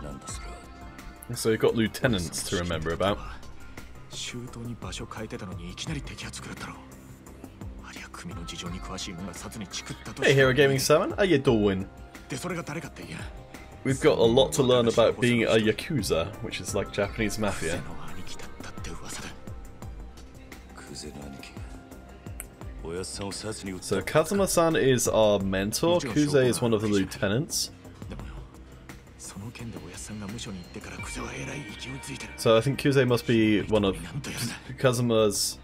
Speaker 3: なんだそれは。
Speaker 6: So you've got lieutenants to remember about.
Speaker 4: 周到に場所変えてたのにいきなり摘発食らったろ。ありゃ組
Speaker 1: Hey, Hero Gaming 7, how you doing? We've got a lot to learn about being a Yakuza, which is like Japanese mafia. So Kazuma-san is our mentor, Kuze is one of the lieutenants. So I think Kuze must be one of Kazuma's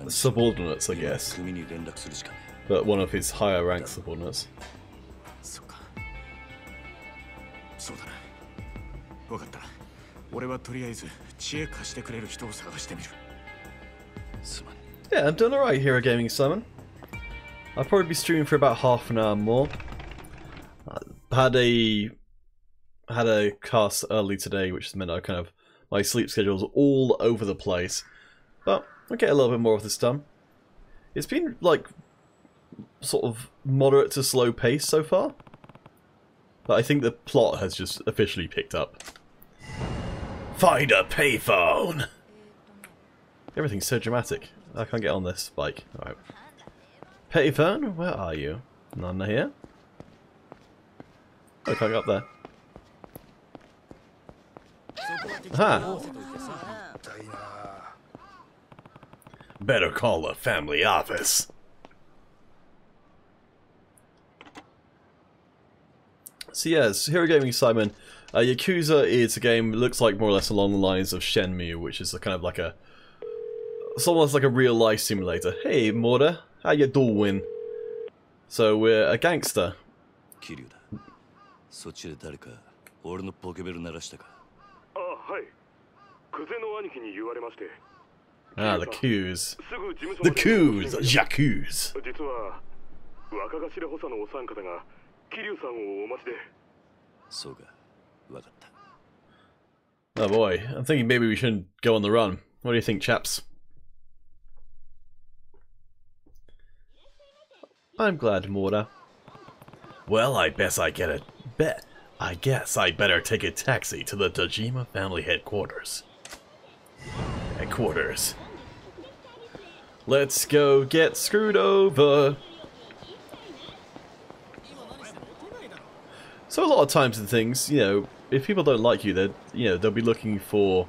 Speaker 1: subordinates, I guess. But one of his higher ranked subordinates. Yeah, I'm doing alright, Hero Gaming Simon. I'll probably be streaming for about half an hour more. Had a cast early today, which meant I kind of my sleep schedule's all over the place. But I'll get a little bit more of this done. It's been like sort of moderate to slow pace so far. But I think the plot has just officially picked up.
Speaker 5: Find a payphone!
Speaker 1: Everything's so dramatic. I can't get on this bike. Alright. Payphone, where are you? None here? Oh, I can't get up there. Aha!
Speaker 5: Better call the family office.
Speaker 1: So yes, Hero Gaming Simon. Yakuza is a game that looks like more or less along the lines of Shenmue, which is a kind of like a... It's almost like a real life simulator. Hey Morda, how you doing? So we're a gangster. Ah, the Qs.
Speaker 5: The Qs, Yakuza.
Speaker 1: Oh boy, I'm thinking maybe we shouldn't go on the run. What do you think, chaps? I'm glad, Morda.
Speaker 5: Well, I guess I better take a taxi to the Dojima family headquarters.
Speaker 1: Let's go get screwed over. So a lot of times in things, you know, if people don't like you, they'll be looking for...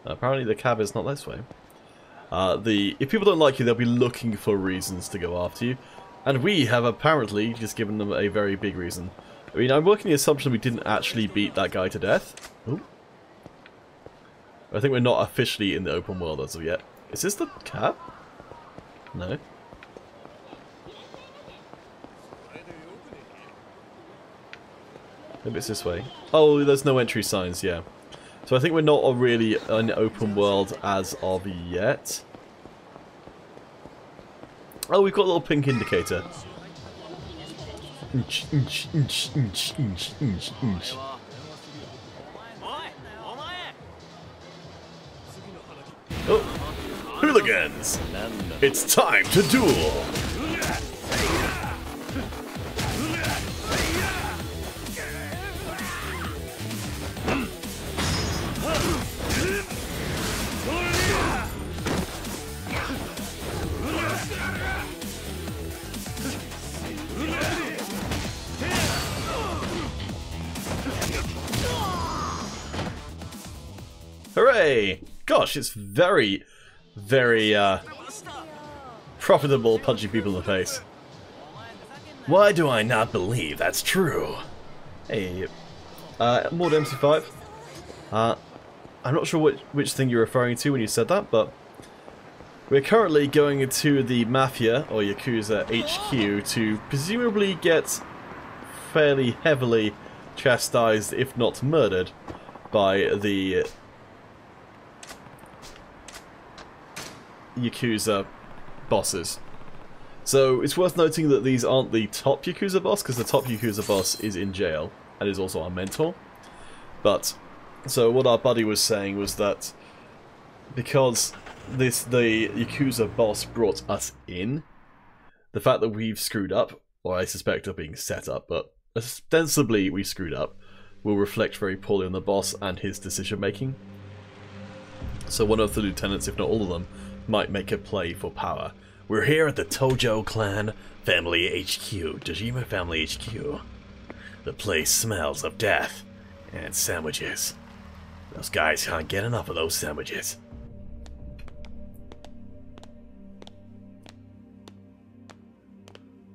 Speaker 1: Apparently the cab is not this way. If people don't like you, they'll be looking for reasons to go after you. And we have apparently just given them a very big reason. I mean, I'm working the assumption we didn't actually beat that guy to death. Ooh. I think we're not officially in the open world as of yet. Is this the cab? No. Maybe it's this way. Oh, there's no entry signs, yeah. So I think we're not really an open world as of yet. Oh, we've got a little pink indicator.
Speaker 5: Oh, hooligans! It's time to duel!
Speaker 1: Hooray! Gosh, it's very, very profitable punching people in the face.
Speaker 5: Why do I not believe that's true?
Speaker 1: Hey, more MC5. I'm not sure which thing you're referring to when you said that, but we're currently going into the Mafia, or Yakuza HQ, to presumably get fairly heavily chastised, if not murdered, by the Yakuza bosses. So it's worth noting that these aren't the top Yakuza boss, because the top Yakuza boss is in jail, and is also our mentor. But, so what our buddy was saying was that because the Yakuza boss brought us in, the fact that we've screwed up, or I suspect are being set up, but ostensibly we screwed up, will reflect very poorly on the boss and his decision making. So one of the lieutenants, if not all of them, might make a play for power. We're here at the Tojo Clan Family HQ, Dojima Family HQ. The place smells of death and sandwiches. Those guys can't get enough of those sandwiches.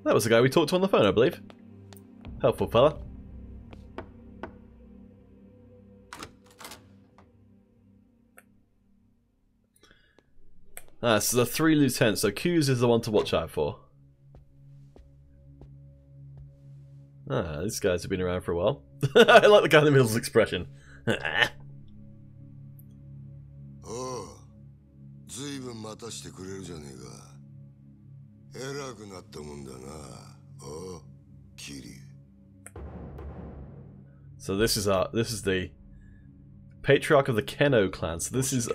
Speaker 1: That was the guy we talked to on the phone, I believe. Helpful fella. Ah, so the 3 lieutenants, so Yakuza is the one to watch out for. Ah, these guys have been around for a while. I like the guy in the middle's expression.
Speaker 10: Oh,
Speaker 1: so this is the patriarch of the Keno clan. So this is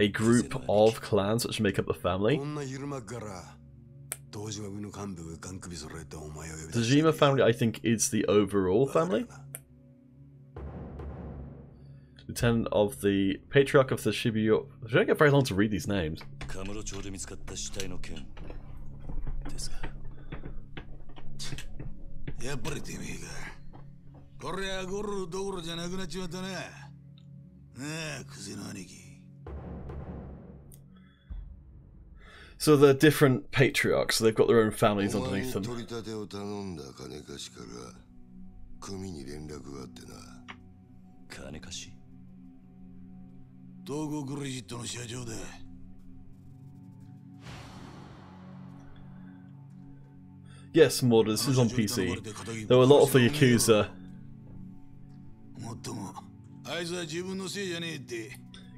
Speaker 1: a group of clans which make up the family. Dojima family, I think, is the overall family. Lieutenant of the Patriarch of the Shibuya. I don't get very long to read these names. So they're different patriarchs, so they've got their own families underneath them. Yes, Mortar, this is on PC. There were a lot of the Yakuza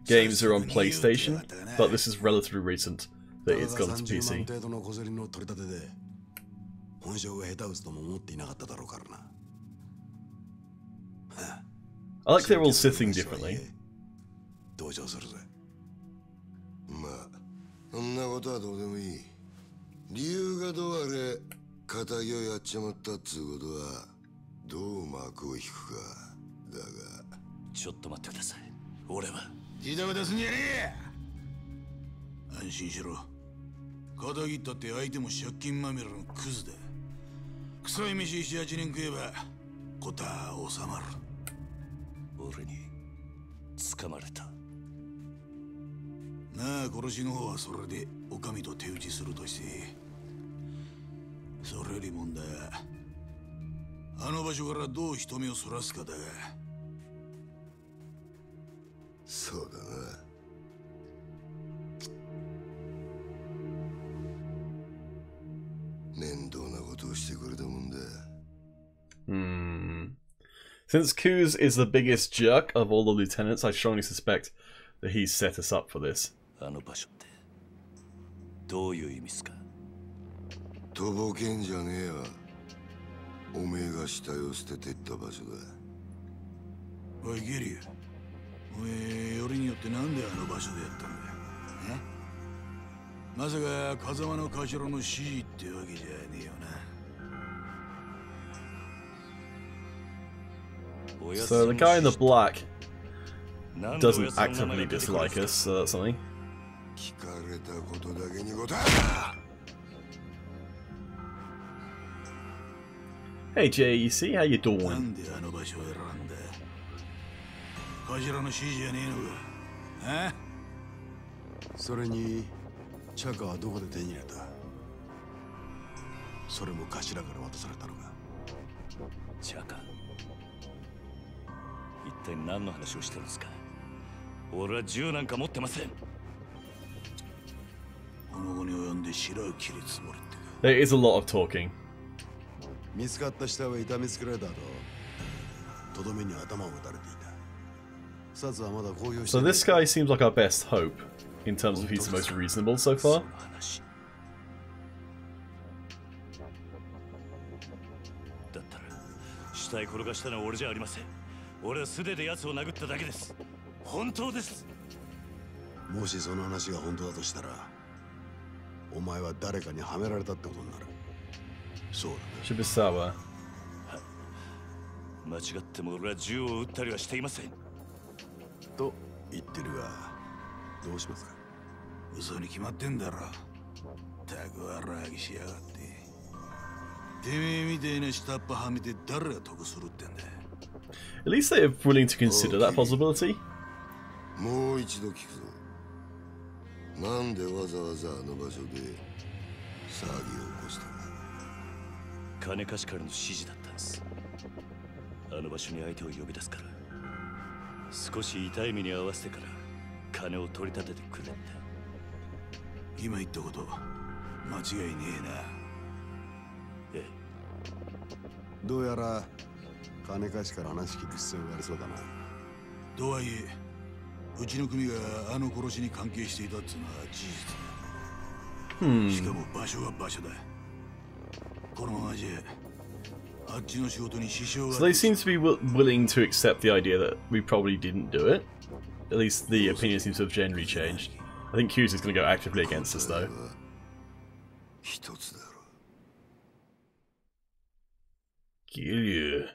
Speaker 1: games are on PlayStation, but this is relatively recent that it's gone to PC. I like they're all sitting differently. Since Kuz is the biggest jerk of all the lieutenants, I strongly suspect that he's set us up for this. So the guy in the black doesn't actively dislike us, so that's something. Hey JEC, how you doing? There is a lot of talking. So this guy seems like our best hope in terms of who's the most reasonable so far. Shibusawa.
Speaker 2: 嘘に決まってんだろ。たく笑ぎしやがって。てめえみたいな下っ端はめて誰が得するってんだ。
Speaker 1: At least they are willing to consider that possibility.
Speaker 10: もう一度聞くぞ。なんでわざわざあの場所で騒ぎを起こしたんだ。
Speaker 3: 金貸しからの指示だったんです。あの場所に相手を呼び出すから、少し痛い目に遭わせてから金を取り立ててくれって。
Speaker 2: 今言ったこと間違いねえな。
Speaker 3: ええ。
Speaker 11: どうやら金貸しから話聞く必要がありそうだな。
Speaker 2: とはいえ、うちの組があの殺しに関係していたっていうのは事実だ。しかも場所は場所だ。このままじゃあっちの仕事に支障が。
Speaker 1: So they seem to be willing to accept the idea that we probably didn't do it. At least the opinion seems to have generally changed. I think Hughes is going to go actively against us though.
Speaker 10: 一つだろ。
Speaker 1: Gilyu.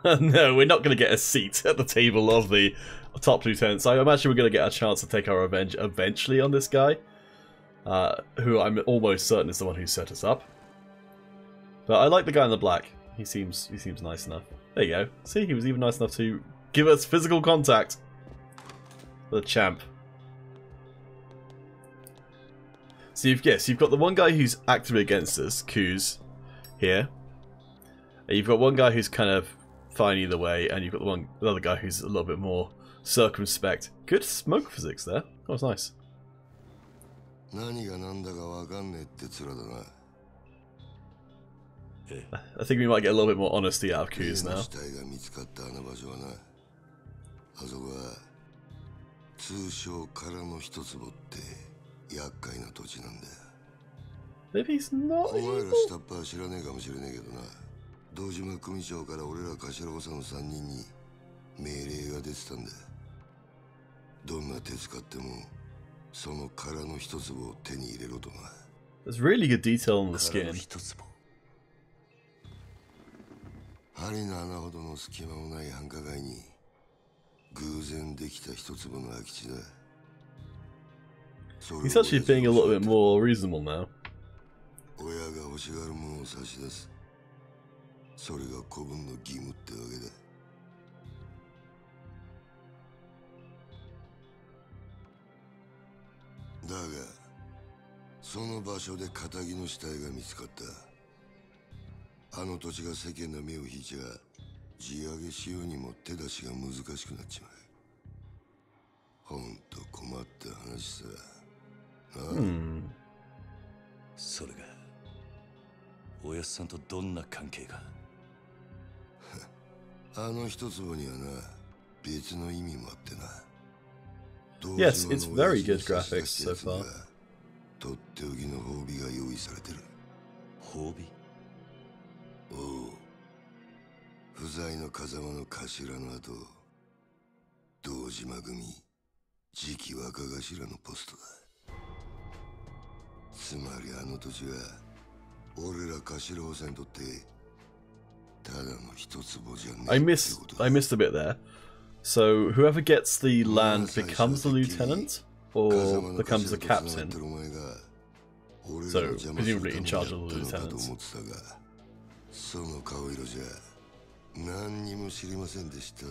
Speaker 1: No, we're not going to get a seat at the table of the top lieutenants. I imagine we're going to get a chance to take our revenge eventually on this guy, who I'm almost certain is the one who set us up. But I like the guy in the black. He seems nice enough. There you go. See, he was even nice enough to give us physical contact. The champ. So you've got the one guy who's actively against us, Kuz, here. And you've got one guy who's kind of fine either way, and you've got the other guy who's a little bit more circumspect. Good smoke physics there. That was nice.
Speaker 10: 何が何だかわかんねえって面だな。
Speaker 1: I think we might get a little bit more honesty out of Kuz now.
Speaker 10: 死体が見つかったあの場所はな。あそこは通称空の一坪って厄介な土地なんだ。
Speaker 1: Maybe he's not
Speaker 10: お前
Speaker 1: evil.
Speaker 10: ら下っ端は知らねえかもしれねえけどな。堂島組長から俺ら頭補佐の3人に命令が出てたんだ。どんな手使ってもその空の一坪を手に入れろとな。
Speaker 1: There's really good detail on the skin.
Speaker 10: 針の穴ほどの隙間もない繁華街に偶然できた一坪の空き地だ。
Speaker 1: He's actually being a little bit more reasonable now.
Speaker 10: 親が欲しがるものを差し出す。それが子分の義務ってわけだ。だがその場所で堅気の死体が見つかった。あの土地が世間の目を引いちゃ地上げしようにも手出しが難しくなっちまう。ほんと困った話さ。
Speaker 3: それがおやっさんとどんな関係が。
Speaker 10: あの一坪にはな別の意味もあってな。
Speaker 1: Yes, it's very good graphics so far.
Speaker 10: とっておきの褒美が用意されてる。
Speaker 3: 褒美？
Speaker 10: おう。不在の風間の頭の後、堂島組次期若頭のポストだ。つまりあの土地は俺ら頭補佐にとってただの一坪じゃねえ。
Speaker 1: I missed a bit there. So whoever gets the land becomes the lieutenant or becomes the captain. So presumably in charge of the lieutenants.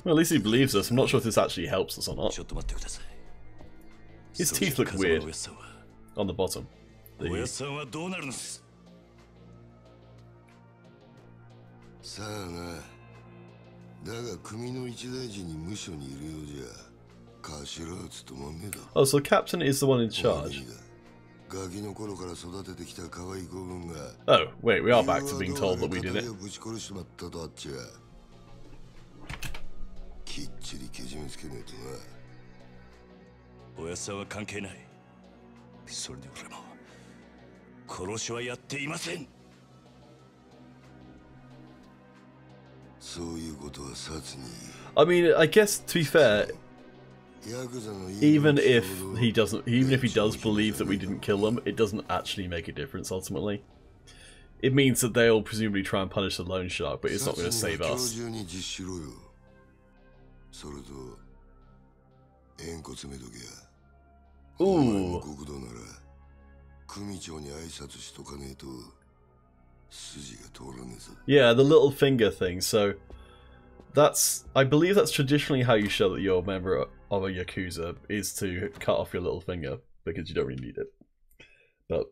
Speaker 1: Well, at least he believes us. I'm not sure if this actually helps us or not. His teeth look weird on the bottom. Oh, so the captain is the one in charge. Oh, wait, we are back to being told that we did it. I mean, I guess to be fair, even if he does believe that we didn't kill them, it doesn't actually make a difference ultimately. It means that they'll presumably try and punish the loan shark, but it's not going to save us. Ooh. Yeah, the little finger thing. So I believe that's traditionally how you show that you're a member of a Yakuza, is to cut off your little finger, because you don't really need it. But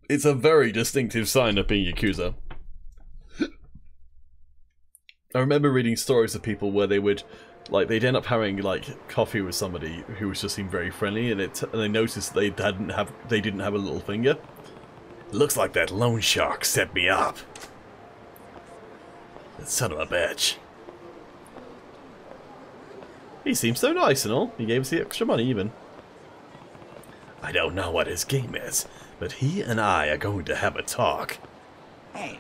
Speaker 1: it's a very distinctive sign of being Yakuza. I remember reading stories of people where they would, like, they'd end up having like coffee with somebody who just seemed very friendly, and they noticed they didn't have a little finger.
Speaker 5: Looks like that loan shark set me up. That son of a bitch.
Speaker 1: He seems so nice and all. He gave us the extra money even.
Speaker 5: I don't know what his game is, but he and I are going to have a talk.
Speaker 2: Hey.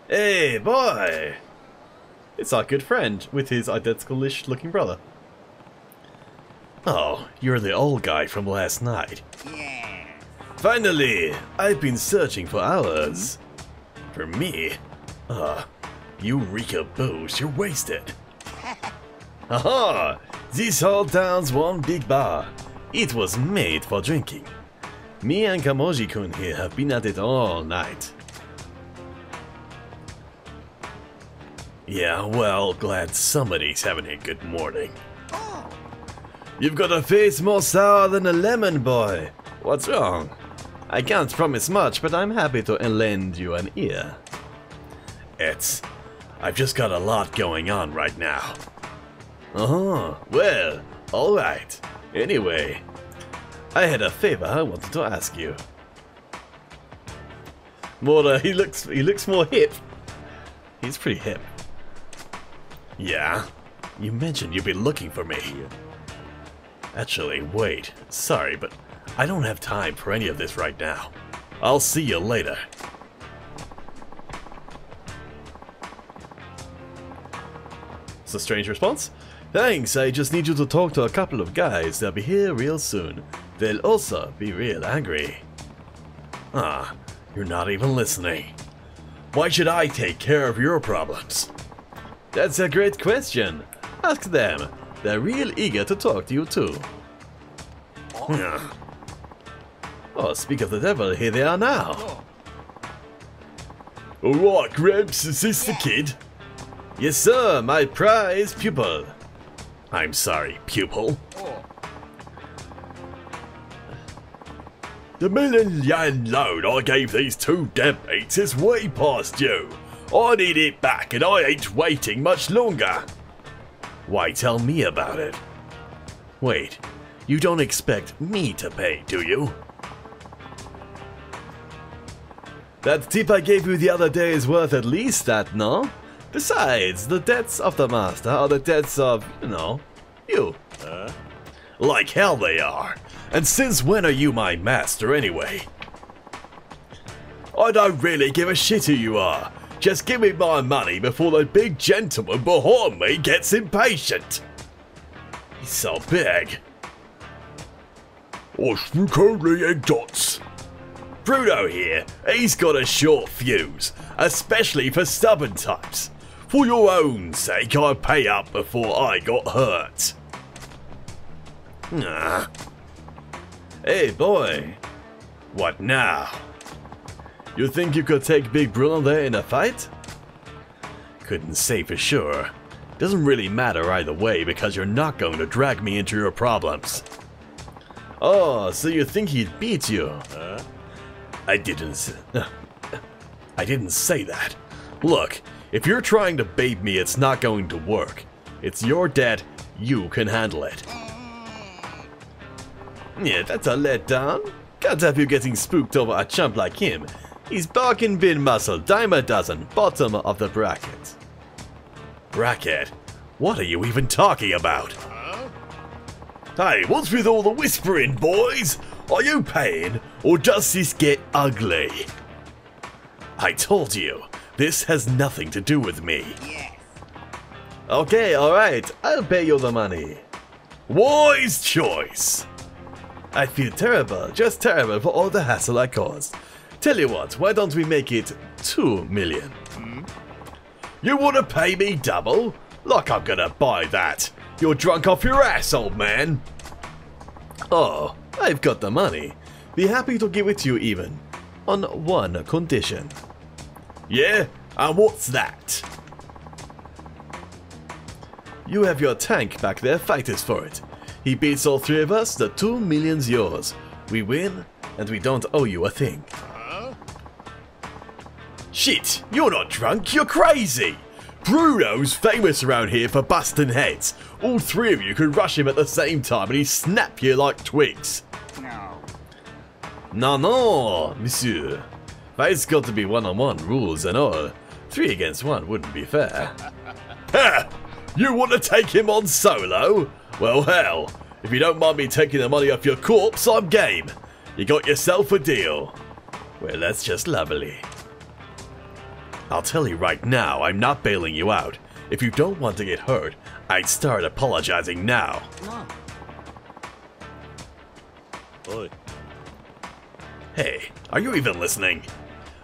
Speaker 1: Hey, boy! It's our good friend with his identical-ish looking brother.
Speaker 5: Oh, you're the old guy from last night.
Speaker 2: Yeah.
Speaker 5: Finally! I've been searching for hours. For me? You reek of booze, you're wasted. Aha! This whole town's one big bar. It was made for drinking. Me and Kamoji-kun here have been at it all night. Yeah, well, glad somebody's having a good morning. You've got a face more sour than a lemon, boy. What's wrong? I can't promise much, but I'm happy to lend you an ear. I've just got a lot going on right now. Well, alright. Anyway, I had a favor I wanted to ask you.
Speaker 1: He looks more hip. He's pretty hip.
Speaker 5: Yeah? You mentioned you'd be looking for me. Actually, wait. Sorry, but I don't have time for any of this right now. I'll see you later.
Speaker 1: It's a strange response. Thanks, I just need you to talk to a couple of guys. They'll be here real soon. They'll also be real angry.
Speaker 5: You're not even listening. Why should I take care of your problems?
Speaker 1: That's a great question. Ask them. They're real eager to talk to you too. Oh, speak of the devil, here they are now.
Speaker 5: Alright, Gramps, is this the kid?
Speaker 1: Yes, sir, my prize pupil.
Speaker 5: I'm sorry, pupil. The $1,000,000 loan I gave these two deadbeats is way past due. I need it back and I ain't waiting much longer. Why tell me about it? Wait, you don't expect me to pay, do you?
Speaker 1: That tip I gave you the other day is worth at least that, no? Besides, the debts of the master are the debts of, you.
Speaker 5: Like hell they are. And since when are you my master anyway? I don't really give a shit who you are. Just give me my money before the big gentleman behind me gets impatient. He's so big. I speak only in dots. Bruno here, he's got a short fuse, especially for stubborn types. For your own sake, I pay up before I got hurt.
Speaker 1: Hey, boy.
Speaker 5: What now?
Speaker 1: You think you could take Big Bruno there in a fight?
Speaker 5: Couldn't say for sure. Doesn't really matter either way because you're not going to drag me into your problems.
Speaker 1: Oh, so you think he'd beat you?
Speaker 5: I didn't say that. Look, if you're trying to bait me, it's not going to work. It's your debt, you can handle it.
Speaker 1: Yeah, that's a letdown. Can't have you getting spooked over a chump like him. He's bargain bin muscle, dime a dozen, bottom of the bracket.
Speaker 5: Bracket? What are you even talking about? Hey, what's with all the whispering, boys? Are you paying, or does this get ugly? I told you, this has nothing to do with me.
Speaker 2: Yes.
Speaker 1: Okay, alright, I'll pay you the money.
Speaker 5: Wise choice.
Speaker 1: I feel terrible, just terrible for all the hassle I caused. Tell you what, why don't we make it 2 million?
Speaker 5: You want to pay me double? Like I'm gonna buy that. You're drunk off your ass, old man.
Speaker 1: Oh,
Speaker 6: I've got the money. Be happy to give it to you even. On one condition. Yeah? And what's that? You have your tank back there, fight us for it. He beats all three of us, the 2 million's yours. We win, and we don't owe you a thing. Shit, you're not drunk, you're crazy! Bruno's famous around here for busting heads. All three of you could rush him at the same time and he'd snap you like twigs. No, monsieur. There's got to be one-on-one rules and all. 3 against 1 wouldn't be fair. Ha! You want to take him on solo? Well, hell. If you don't mind me taking the money off your corpse, I'm game. You got yourself a deal. Well, that's just lovely. I'll tell you right now, I'm not bailing you out. If you don't want to get hurt, I'd start apologizing now.
Speaker 3: Oi.
Speaker 6: Hey, are you even listening?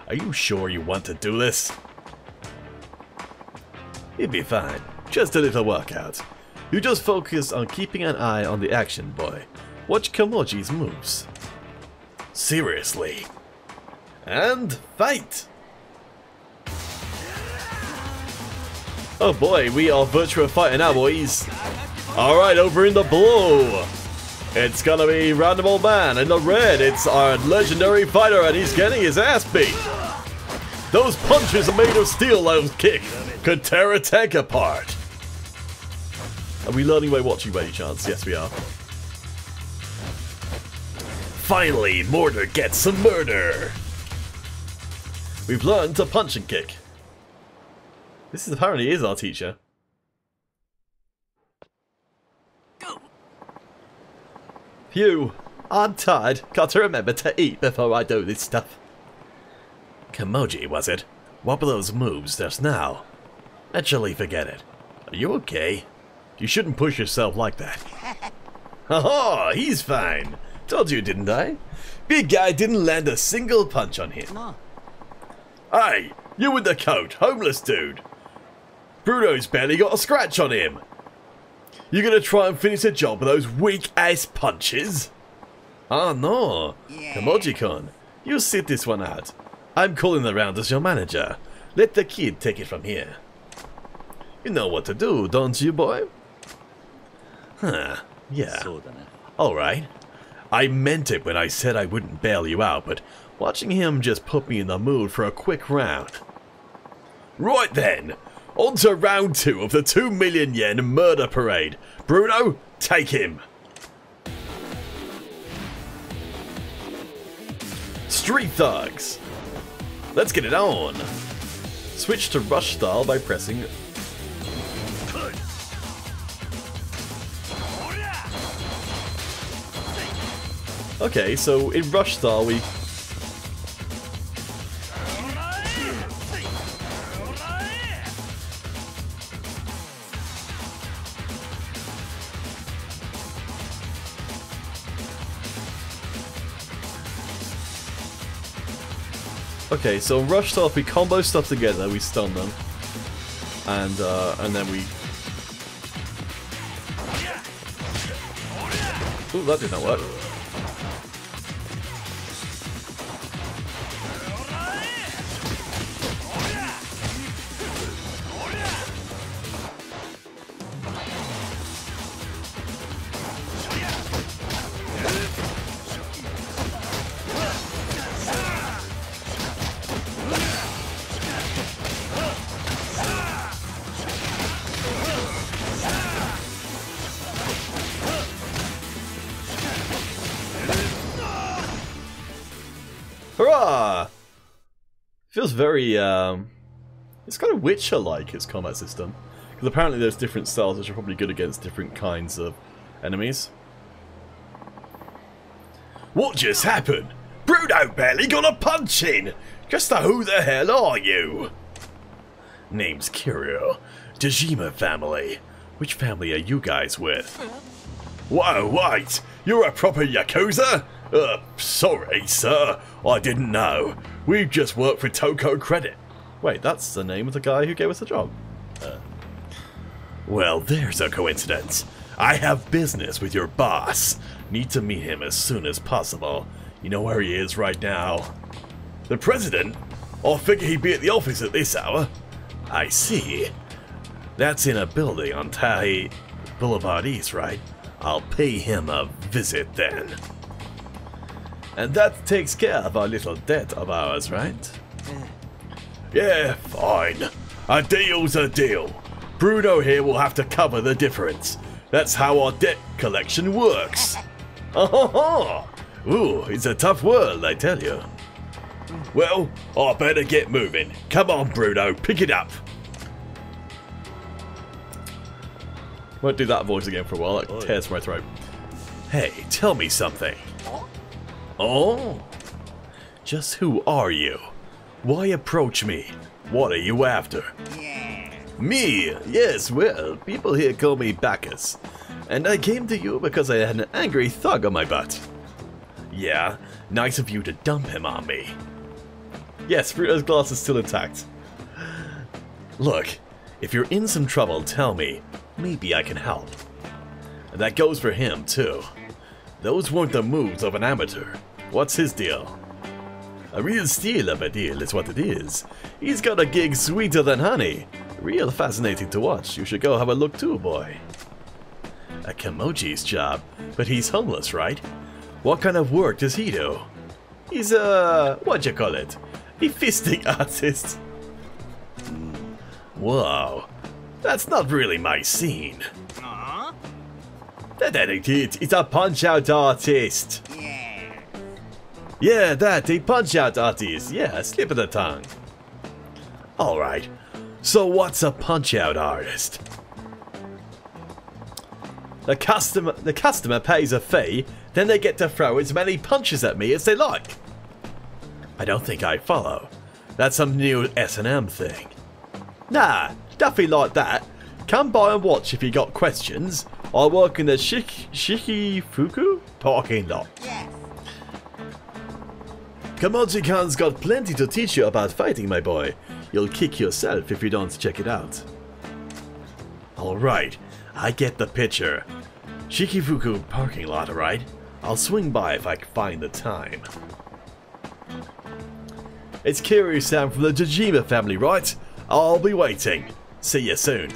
Speaker 6: Are you sure you want to do this? You'll be fine. Just a little workout. You just focus on keeping an eye on the action, boy. Watch Kamoji's moves. Seriously. And fight! Oh boy, we are virtual fighting now, boys. Alright, over in the blue, it's gonna be Random Old Man. In the red, it's our legendary fighter, and he's getting his ass beat. Those punches are made of steel, those kicks could tear a tank apart. Are we learning by watching by any chance? Yes, we are. Finally, Mortar gets some murder. We've learned to punch and kick. This apparently is our teacher. Phew, I'm tired. Got to remember to eat before I do this stuff. Kamoji, was it? What were those moves just now? Actually, forget it. Are you okay? You shouldn't push yourself like that. Haha, he's fine. Told you, didn't I? Big guy didn't land a single punch on him. Hey, you in the coat, homeless dude. Bruno's barely got a scratch on him. You gonna try and finish the job with those weak-ass punches? Ah, no. Kamoji-kun, you sit this one out. I'm calling around as your manager. Let the kid take it from here. You know what to do, don't you, boy? Huh, yeah. Alright. I meant it when I said I wouldn't bail you out, but watching him just put me in the mood for a quick round. Right then, on to round 2 of the 2 million yen murder parade. Bruno, take him. Street Thugs. Let's get it on. Switch to rush style by pressing. Okay, so in rush style we... Okay, so in rush style, if we combo stuff together, we stun them, and then we. Ooh, that did not work. Hurrah! Feels very, it's kind of Witcher-like, its combat system. Because apparently there's different styles which are probably good against different kinds of enemies. What just happened? Bruno barely got a punch in! Just who the hell are you? Name's Kiryu. Dejima family. Which family are you guys with? Whoa, wait! You're a proper Yakuza? Sorry, sir. I didn't know. We just work for Toko Credit. Wait, that's the name of the guy who gave us the job. Well, there's a coincidence.
Speaker 5: I have business with your boss. Need to meet him as soon as possible. You know where he is right now? The president? I figure he'd be at the office at this hour. I see. That's in a building on Tahi Boulevard East, right? I'll pay him a visit then. And that takes care of our little debt of ours, right? Yeah, fine. A deal's a deal. Bruno here will have to cover the difference. That's how our debt collection works. Oh, ooh, it's a tough world, I tell you. Well, I better get moving. Come on, Bruno, pick it up.
Speaker 1: Won't do that voice again for a while, it tears my throat.
Speaker 5: Hey, tell me something. Oh? Just who are you? Why approach me? What are you after? Me? Yes, well, people here call me Bacchus. And I came to you because I had an angry thug on my butt. Yeah, nice of you to dump him on me.
Speaker 1: Yes, Bruno's glass is still intact.
Speaker 5: Look, if you're in some trouble, tell me. Maybe I can help. And that goes for him, too. Those weren't the moves of an amateur. What's his deal? A real steal of a deal is what it is. He's got a gig sweeter than honey. Real fascinating to watch. You should go have a look too, boy. A Kimoji's job, but he's homeless, right? What kind of work does he do? He's a... what'd you call it? A fisting artist. Whoa. That's not really my scene. That ain't it. It's a punch-out artist. Yeah, that, a punch-out artist. Yeah, slip of the tongue. Alright. So what's a punch-out artist? The customer pays a fee, then they get to throw as many punches at me as they like. I don't think I follow. That's some new S&M thing. Nah, nothing like that. Come by and watch if you got questions. I work in the Shikifuku parking lot. Yes. Kimoji-kan's got plenty to teach you about fighting, my boy. You'll kick yourself if you don't check it out. Alright, I get the picture. Shikifuku parking lot, right? I'll swing by if I can find the time. It's Kiryu-san from the Jojima family, right? I'll be waiting. See you soon.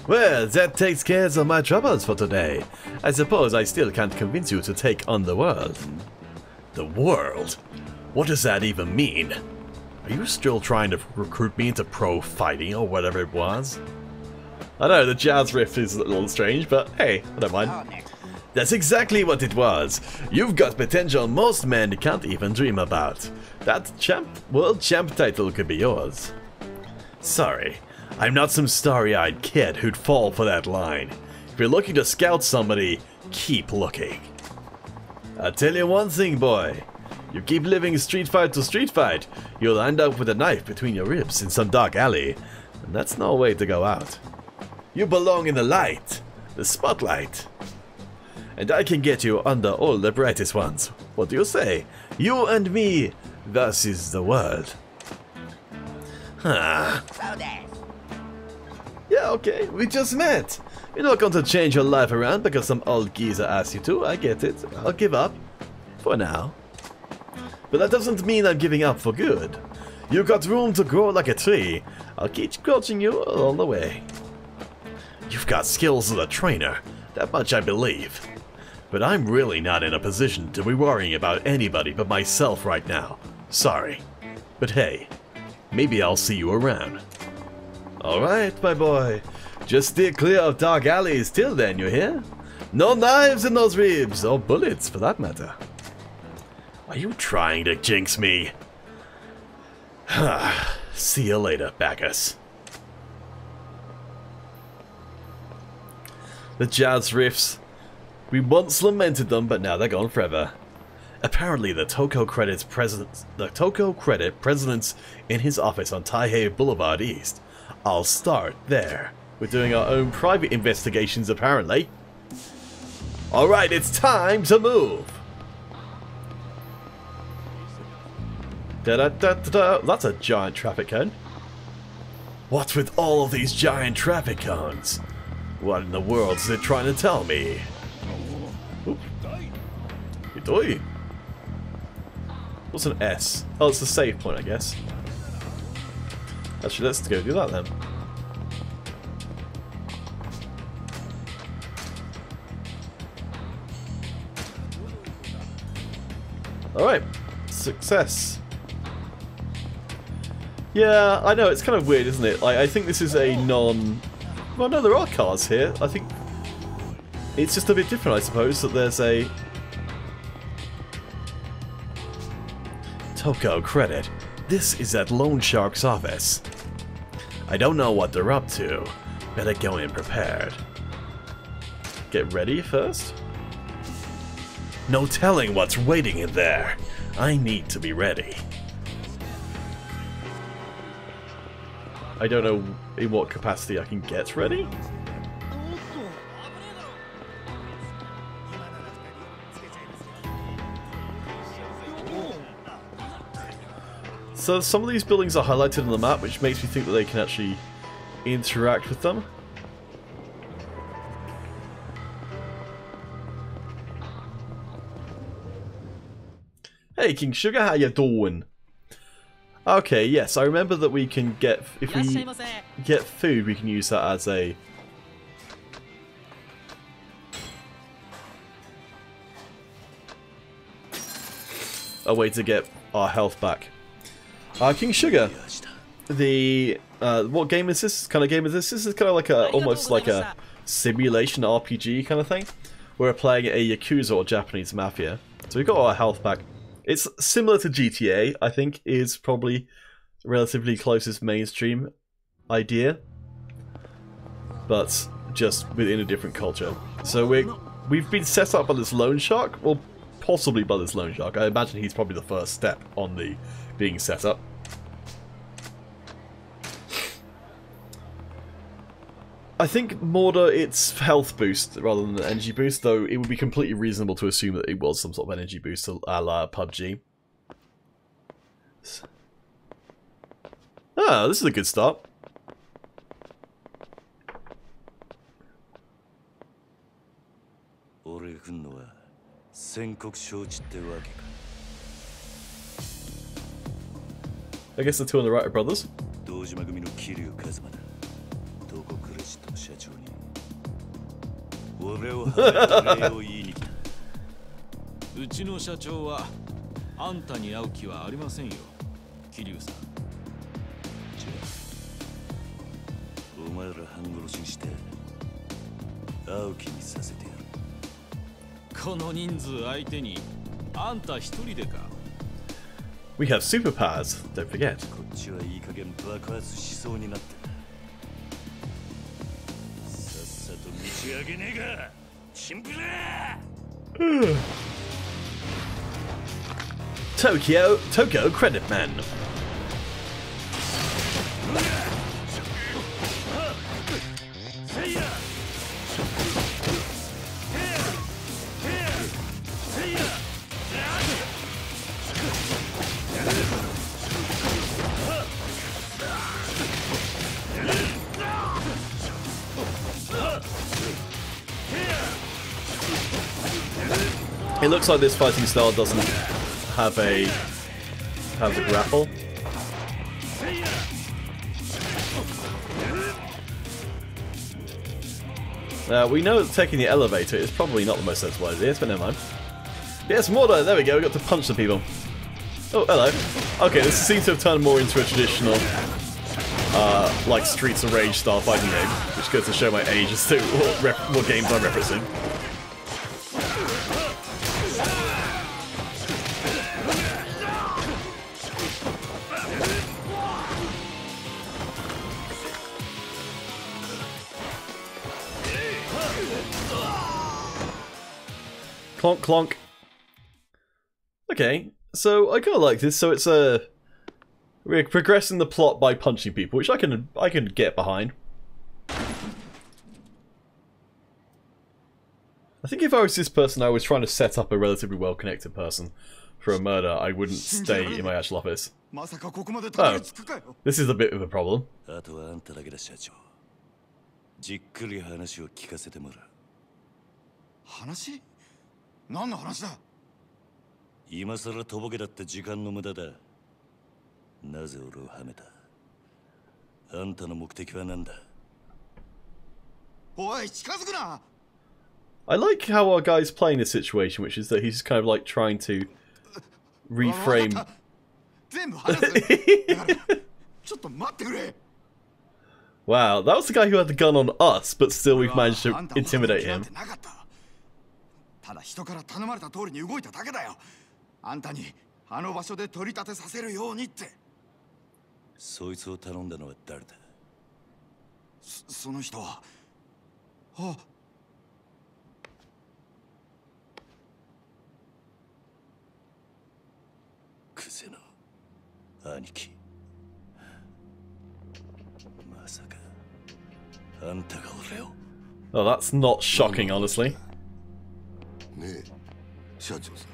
Speaker 5: Well, that takes care of my troubles for today. I suppose I still can't convince you to take on the world. The world? What does that even mean? Are you still trying to recruit me into pro fighting or whatever it was?
Speaker 1: I know, the jazz riff is a little strange, but hey, I don't mind.
Speaker 5: That's exactly what it was. You've got potential most men can't even dream about. That world champ title could be yours. Sorry, I'm not some starry-eyed kid who'd fall for that line. If you're looking to scout somebody, keep looking. I'll tell you one thing, boy. You keep living street fight to street fight, you'll end up with a knife between your ribs in some dark alley. And that's no way to go out. You belong in the light, the spotlight. And I can get you under all the brightest ones. What do you say? You and me versus the world. Huh. Yeah, okay, we just met. You're not going to change your life around because some old geezer asked you to. I get it. I'll give up. For now. But that doesn't mean I'm giving up for good. You've got room to grow like a tree. I'll keep coaching you all the way. You've got skills as a trainer. That much I believe. But I'm really not in a position to be worrying about anybody but myself right now. Sorry. But hey, maybe I'll see you around. Alright, my boy. Just steer clear of dark alleys till then, you hear? No knives in those ribs, or bullets for that matter. Are you trying to jinx me? See you later, Bacchus. The jazz riffs. We once lamented them, but now they're gone forever. Apparently, the Toko Credit president's in his office on Taihei Boulevard East. I'll start there. We're doing our own private investigations, apparently. Alright, it's time to move! Da-da-da-da-da. That's a giant traffic cone. What with all of these giant traffic cones? What in the world is it trying to tell me?
Speaker 1: Itoi. What's an S? Oh, it's the save point, I guess. Actually, let's go do that then. Alright, success. Yeah, I know, it's kind of weird, isn't it? Like, I think this is a non... Well, no, there are cars here. I think it's just a bit different, I suppose, that there's a...
Speaker 5: Toko credit. This is at Loan Shark's office. I don't know what they're up to. Better go in prepared.
Speaker 1: Get ready first?
Speaker 5: No telling what's waiting in there. I need to be ready.
Speaker 1: I don't know in what capacity I can get ready. So some of these buildings are highlighted on the map, which makes me think that they can actually interact with them. Hey King Sugar, how you doing? Okay, yes, I remember that we can get, if we get food, we can use that as a way to get our health back. King Sugar, the what game is this? Kind of game is this? This is kind of like a almost like a simulation RPG kind of thing. We're playing a Yakuza or Japanese mafia, so we've got our health back. It's similar to GTA, I think, is probably relatively closest mainstream idea, but just within a different culture. So we've been set up by this loan shark, well, possibly by this loan shark. I imagine he's probably the first step on the being set up. I think Morda, it's health boost rather than an energy boost, though it would be completely reasonable to assume that it was some sort of energy boost a la PUBG. Ah, this is a good start. I guess the two on the right are brothers.
Speaker 4: 俺を払えを言いに来た。うちの社長はあんたに会う気はありませんよ、桐生さん。じゃあ、お前ら半殺しにして会う気にさせてやる。この人数相手にあんた一人でか。
Speaker 1: We have superpowers, don't forget.
Speaker 3: こっちはいい加減爆発しそうになってる。
Speaker 5: Tokyo Credit Man.
Speaker 1: It looks like this fighting style doesn't have a grapple. We know that taking the elevator is probably not the most sensible idea, but never mind. Yes, Morda, there we go, we got to punch some people. Oh, hello. Okay, this seems to have turned more into a traditional, like Streets of Rage style fighting game, which goes to show my age as to what games I'm referencing. Clonk clonk. Okay, so I kind of like this. So it's we're progressing the plot by punching people, which I can get behind. I think if I was this person, I was trying to set up a relatively well-connected person, for a murder, I wouldn't stay in my actual office.
Speaker 2: まさかここまでたど
Speaker 1: Oh,
Speaker 2: り着くかよ。
Speaker 1: this is a bit of a problem.
Speaker 3: あとはあんただけだ社長。じっくり話を聞かせてもらう。
Speaker 2: 話？何の話だ？
Speaker 3: 今さらとぼけだって時間の無駄だ。なぜ俺をはめた？あんたの目的は何だ？
Speaker 2: おい、近づくな。
Speaker 1: I like how our guy's playing this situation, which is that he's kind of like trying to reframe.
Speaker 2: 全部話す。だからちょっと待ってくれ。
Speaker 1: Wow, that was the guy who had the gun on us, but still we've managed to intimidate him.
Speaker 2: ただ人から頼まれた通りに動いただけだよ。あんたにあの場所で取り立てさせるようにって。
Speaker 3: そいつを頼んだのは誰だ？
Speaker 2: その人は。あ。
Speaker 3: クゼの兄貴。まさかあんたが俺を。
Speaker 1: Oh, that's not shocking, honestly.
Speaker 10: ねえ、社長さん。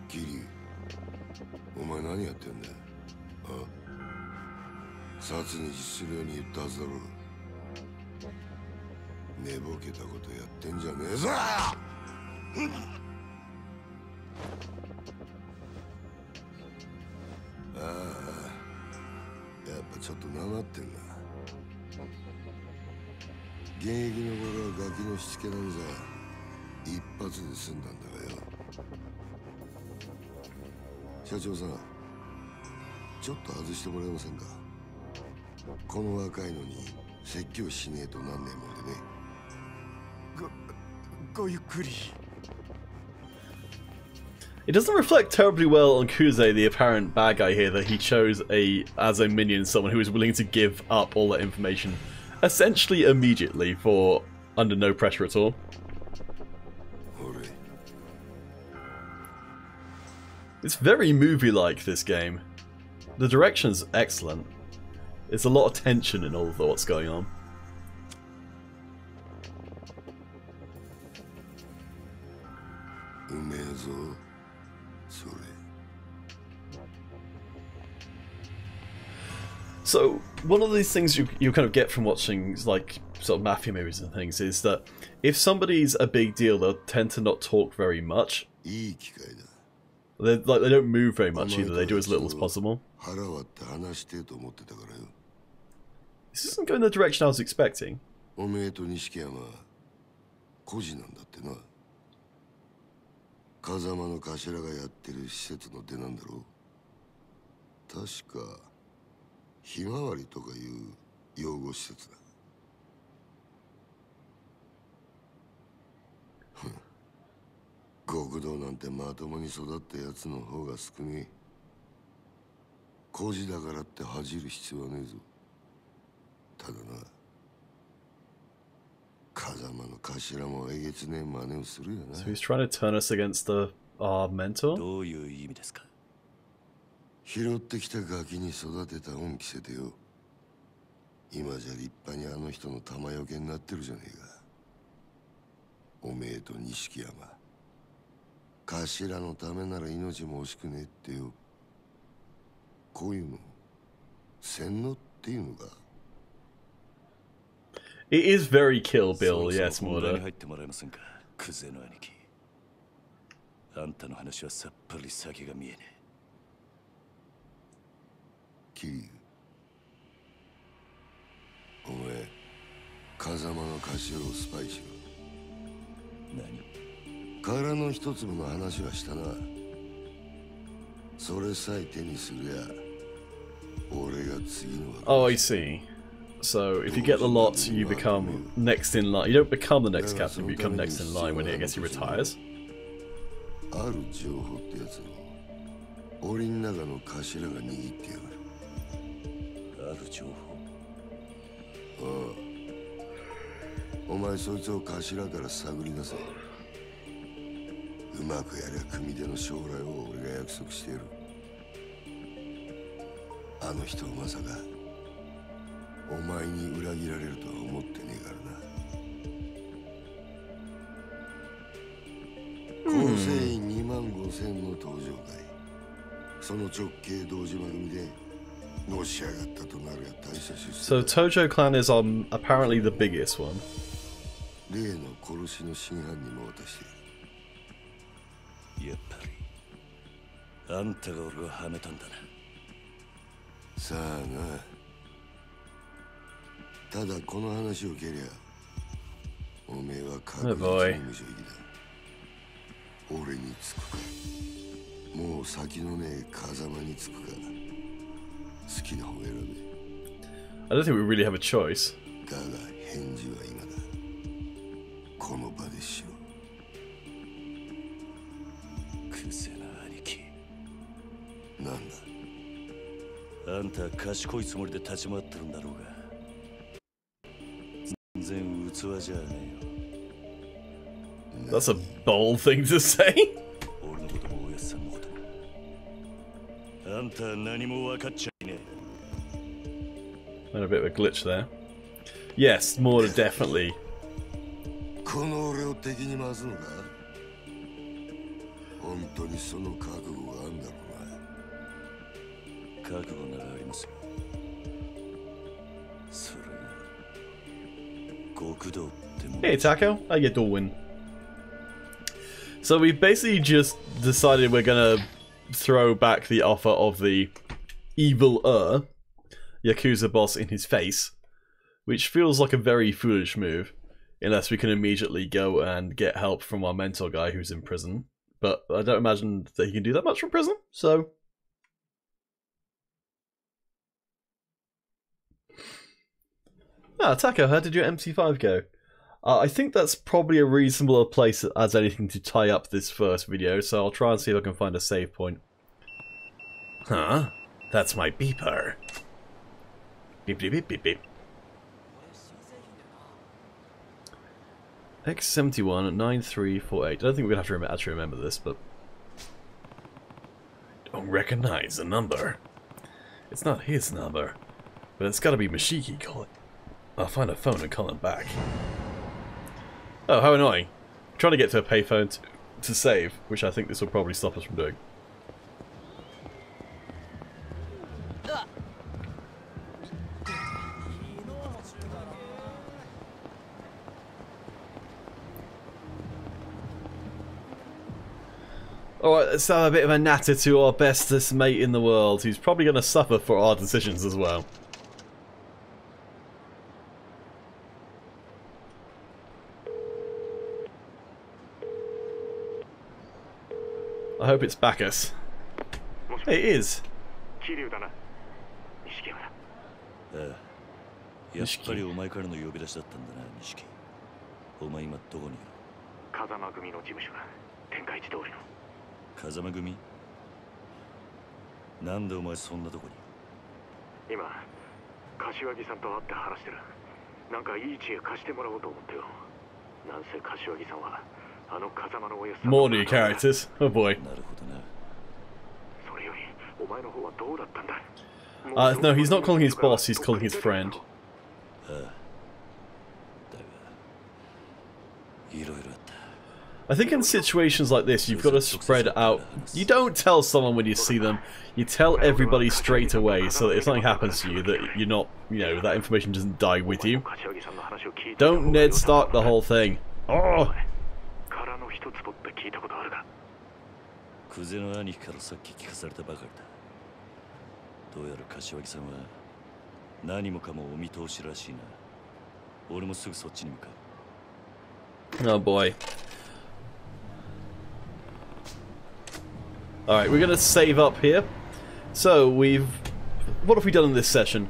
Speaker 10: キリ、お前何やってんだよ。あ？殺に実するように言ったはずだろう。寝ぼけたことやってんじゃねえぞ。ああ、やっぱちょっとなまってんな。現役の頃はガキのしつけなんざ一発で済んだんだがよ。社長さん、ちょっと外してもらえませんか。この若いのに説教しねえとなんねえもんでね。
Speaker 2: ごゆっくり。
Speaker 1: It doesn't reflect terribly well on Kuze, the apparent bad guy here, that he chose as a minion someone who is willing to give up all that information essentially immediately for under no pressure at all. It's very movie-like, this game. The direction's excellent. There's a lot of tension in all of what's going on. So, one of these things you kind of get from watching like sort of mafia movies and things is that if somebody's a big deal, they'll tend to not talk very much. They don't move very much either. They do as little as possible. This isn't going the direction I was expecting.
Speaker 10: おめえと錦山孤児なんだってな。風間の頭がやってる施設の出なんだろう。確かひまわりとかいう養護施設だ。極道なんてまともに育ったやつの方が少ねえ。孤児だからって恥じる必要はねえぞ。ただな、風間の頭もえげつねえ真似をするよな。
Speaker 1: So he's trying to turn us against our mentor?
Speaker 3: どういう意味ですか？
Speaker 10: 拾ってきたガキに育てた恩着せてよ。今じゃ立派にあの人の玉よけになってるじゃねえか。おめえと錦山。頭のためなら命も惜しくねえってよ。こういうの洗脳っていうのか。
Speaker 1: It is very Kill Bill, yes, Morda.
Speaker 3: 入ってもらえませんか、クゼの兄貴。あんたの話はさっぱり先が見えねえ。
Speaker 10: キリ、お前、風間の頭をスパイしろ。
Speaker 3: 何？
Speaker 10: 殻の一粒の話はしたな。それさえ手にすりゃ、俺が次の。
Speaker 1: Oh, I see. So if you get the lot, you become next in line. You don't become the next captain, you become next in line when I guess he retires.
Speaker 10: ある情報ってやつを檻の中の頭が握ってやがる。
Speaker 3: ある情報？
Speaker 10: ああ。お前そいつを頭から探り出せ。うまくやりゃ組手の将来を俺が約束してやる。あの人まさかお前に裏切られるとは思ってねえからな。整員25,000の登場会。その直系同時番組でのし上がったとなるが大社出世。
Speaker 1: So Tojo clan is apparently the biggest one.
Speaker 10: 例の殺しの真犯人も渡している。
Speaker 3: やっぱりあんたが俺をはめたんだな。
Speaker 10: さあな。ただこの話を蹴りゃおめえは確実に無条件だ。俺につくかもう先のねえ風間につくか好きな方選べ。
Speaker 1: I don't think we really have a choice.
Speaker 10: だが返事は今だ。この場でしろ。
Speaker 3: くせな兄貴。
Speaker 10: なんだ。
Speaker 3: あんた賢いつもりで立ち回ってるんだろうが全然器じゃね
Speaker 1: えよ。That's a bold thing to say.
Speaker 3: 俺のこともおやっさんのこともあんたは何も分かっちゃいねえ。
Speaker 1: And a bit of a glitch there. Yes, more definitely.
Speaker 10: この俺を敵に回すのか。本当にその覚悟があんだろうな。
Speaker 3: 覚悟ならありますよ。それが極道ってもん。
Speaker 1: Hey Taco, how you doing? So we've basically just decided we're gonna throw back the offer of the evil Yakuza boss in his face, which feels like a very foolish move, unless we can immediately go and get help from our mentor guy who's in prison. But I don't imagine that he can do that much from prison, so... Ah, Taco, how did your MC5 go? I think that's probably a reasonable place as anything to tie up this first video, so I'll try and see if I can find a save point.
Speaker 5: Huh? That's my beeper. Beep beep beep beep beep.
Speaker 1: X71 9348. I don't think we're going to have to actually remember this, but...
Speaker 5: Don't recognize the number. It's not his number, but it's got to be Mashiki calling. I'll find a phone and call him back.
Speaker 1: Oh, how annoying. I'm trying to get to a payphone to save, which I think this will probably stop us from doing. Alright, let's have a bit of a natter to our bestest mate in the world, who's probably going to suffer for our decisions as well. I hope it's Bacchus. Hey, it is.
Speaker 3: やっぱりお前からの呼び出しだったんだな、錦。お前今どこにいる？
Speaker 9: 風間組の事務所だ。天下一通りの。
Speaker 3: 風間組？なんでお前そんなとこに？
Speaker 9: 今、柏木さんと会って話してる。なんかいい知恵貸してもらおうと思ってよ。なんせ柏木さんはあの風間のおやさん。
Speaker 1: More new characters. Oh boy.
Speaker 3: なるほどな。
Speaker 9: それよりお前の方はどうだったんだ？
Speaker 1: No, he's not calling his boss, he's calling his friend. I think in situations like this, you've got to spread out. You don't tell someone when you see them. You tell everybody straight away, so that if something happens to you, that you're not, you know, that information doesn't die with you. Don't Ned Stark the whole thing. Oh!
Speaker 3: クゼの兄貴からさっき聞かされたばかりだ。どうやら柏木さんは何もかもお見通しらしいな。俺もすぐそっちに向かう。
Speaker 1: Oh boy. Alright, we're gonna save up here. So, what have we done in this session?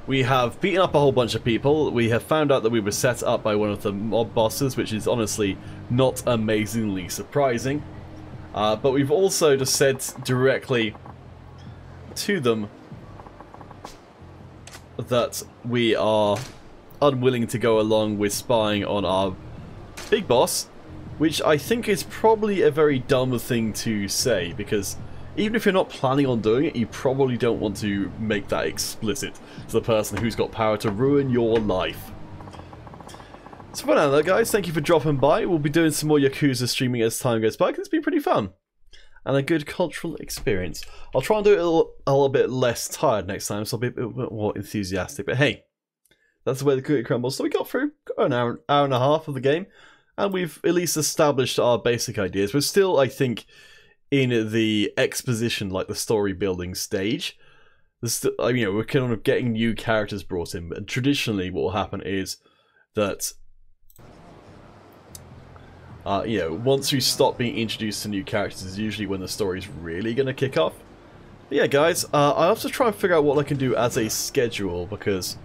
Speaker 1: We have beaten up a whole bunch of people. We have found out that we were set up by one of the mob bosses, which is honestly not amazingly surprising. But we've also just said directly to them that we are unwilling to go along with spying on our big boss, which I think is probably a very dumb thing to say, because even if you're not planning on doing it, you probably don't want to make that explicit to the person who's got power to ruin your life. So for now though guys, thank you for dropping by. We'll be doing some more Yakuza streaming as time goes by, because it's been pretty fun. And a good cultural experience. I'll try and do it a little bit less tired next time, so I'll be a bit more enthusiastic. But hey, that's the way the cookie crumbles. So we got through an hour and a half of the game, and we've at least established our basic ideas. We're still, I think, in the exposition, like the story building stage. We're kind of getting new characters brought in, and traditionally what will happen is that once we stop being introduced to new characters is usually when the story's really going to kick off. But yeah, guys, I'll have to try and figure out what I can do as a schedule, because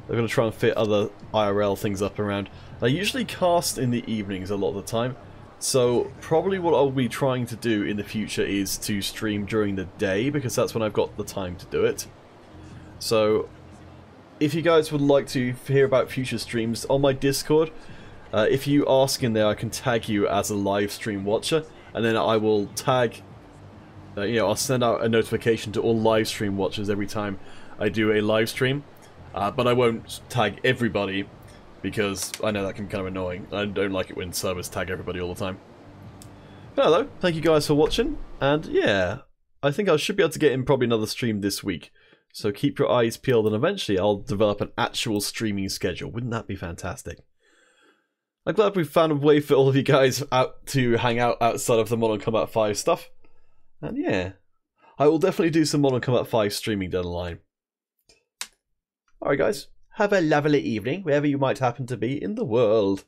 Speaker 1: I'm going to try and fit other IRL things up around. I usually cast in the evenings a lot of the time, so probably what I'll be trying to do in the future is to stream during the day, because that's when I've got the time to do it. So if you guys would like to hear about future streams on my Discord, if you ask in there, I can tag you as a live stream watcher, and then I will tag, I'll send out a notification to all live stream watchers every time I do a live stream, but I won't tag everybody, because I know that can be kind of annoying. I don't like it when servers tag everybody all the time. But hello, thank you guys for watching, and yeah, I think I should be able to get in probably another stream this week, so keep your eyes peeled, and eventually I'll develop an actual streaming schedule. Wouldn't that be fantastic? I'm glad we've found a way for all of you guys out to hang out outside of the Modern Combat 5 stuff. And yeah, I will definitely do some Modern Combat 5 streaming down the line. Alright guys, have a lovely evening wherever you might happen to be in the world.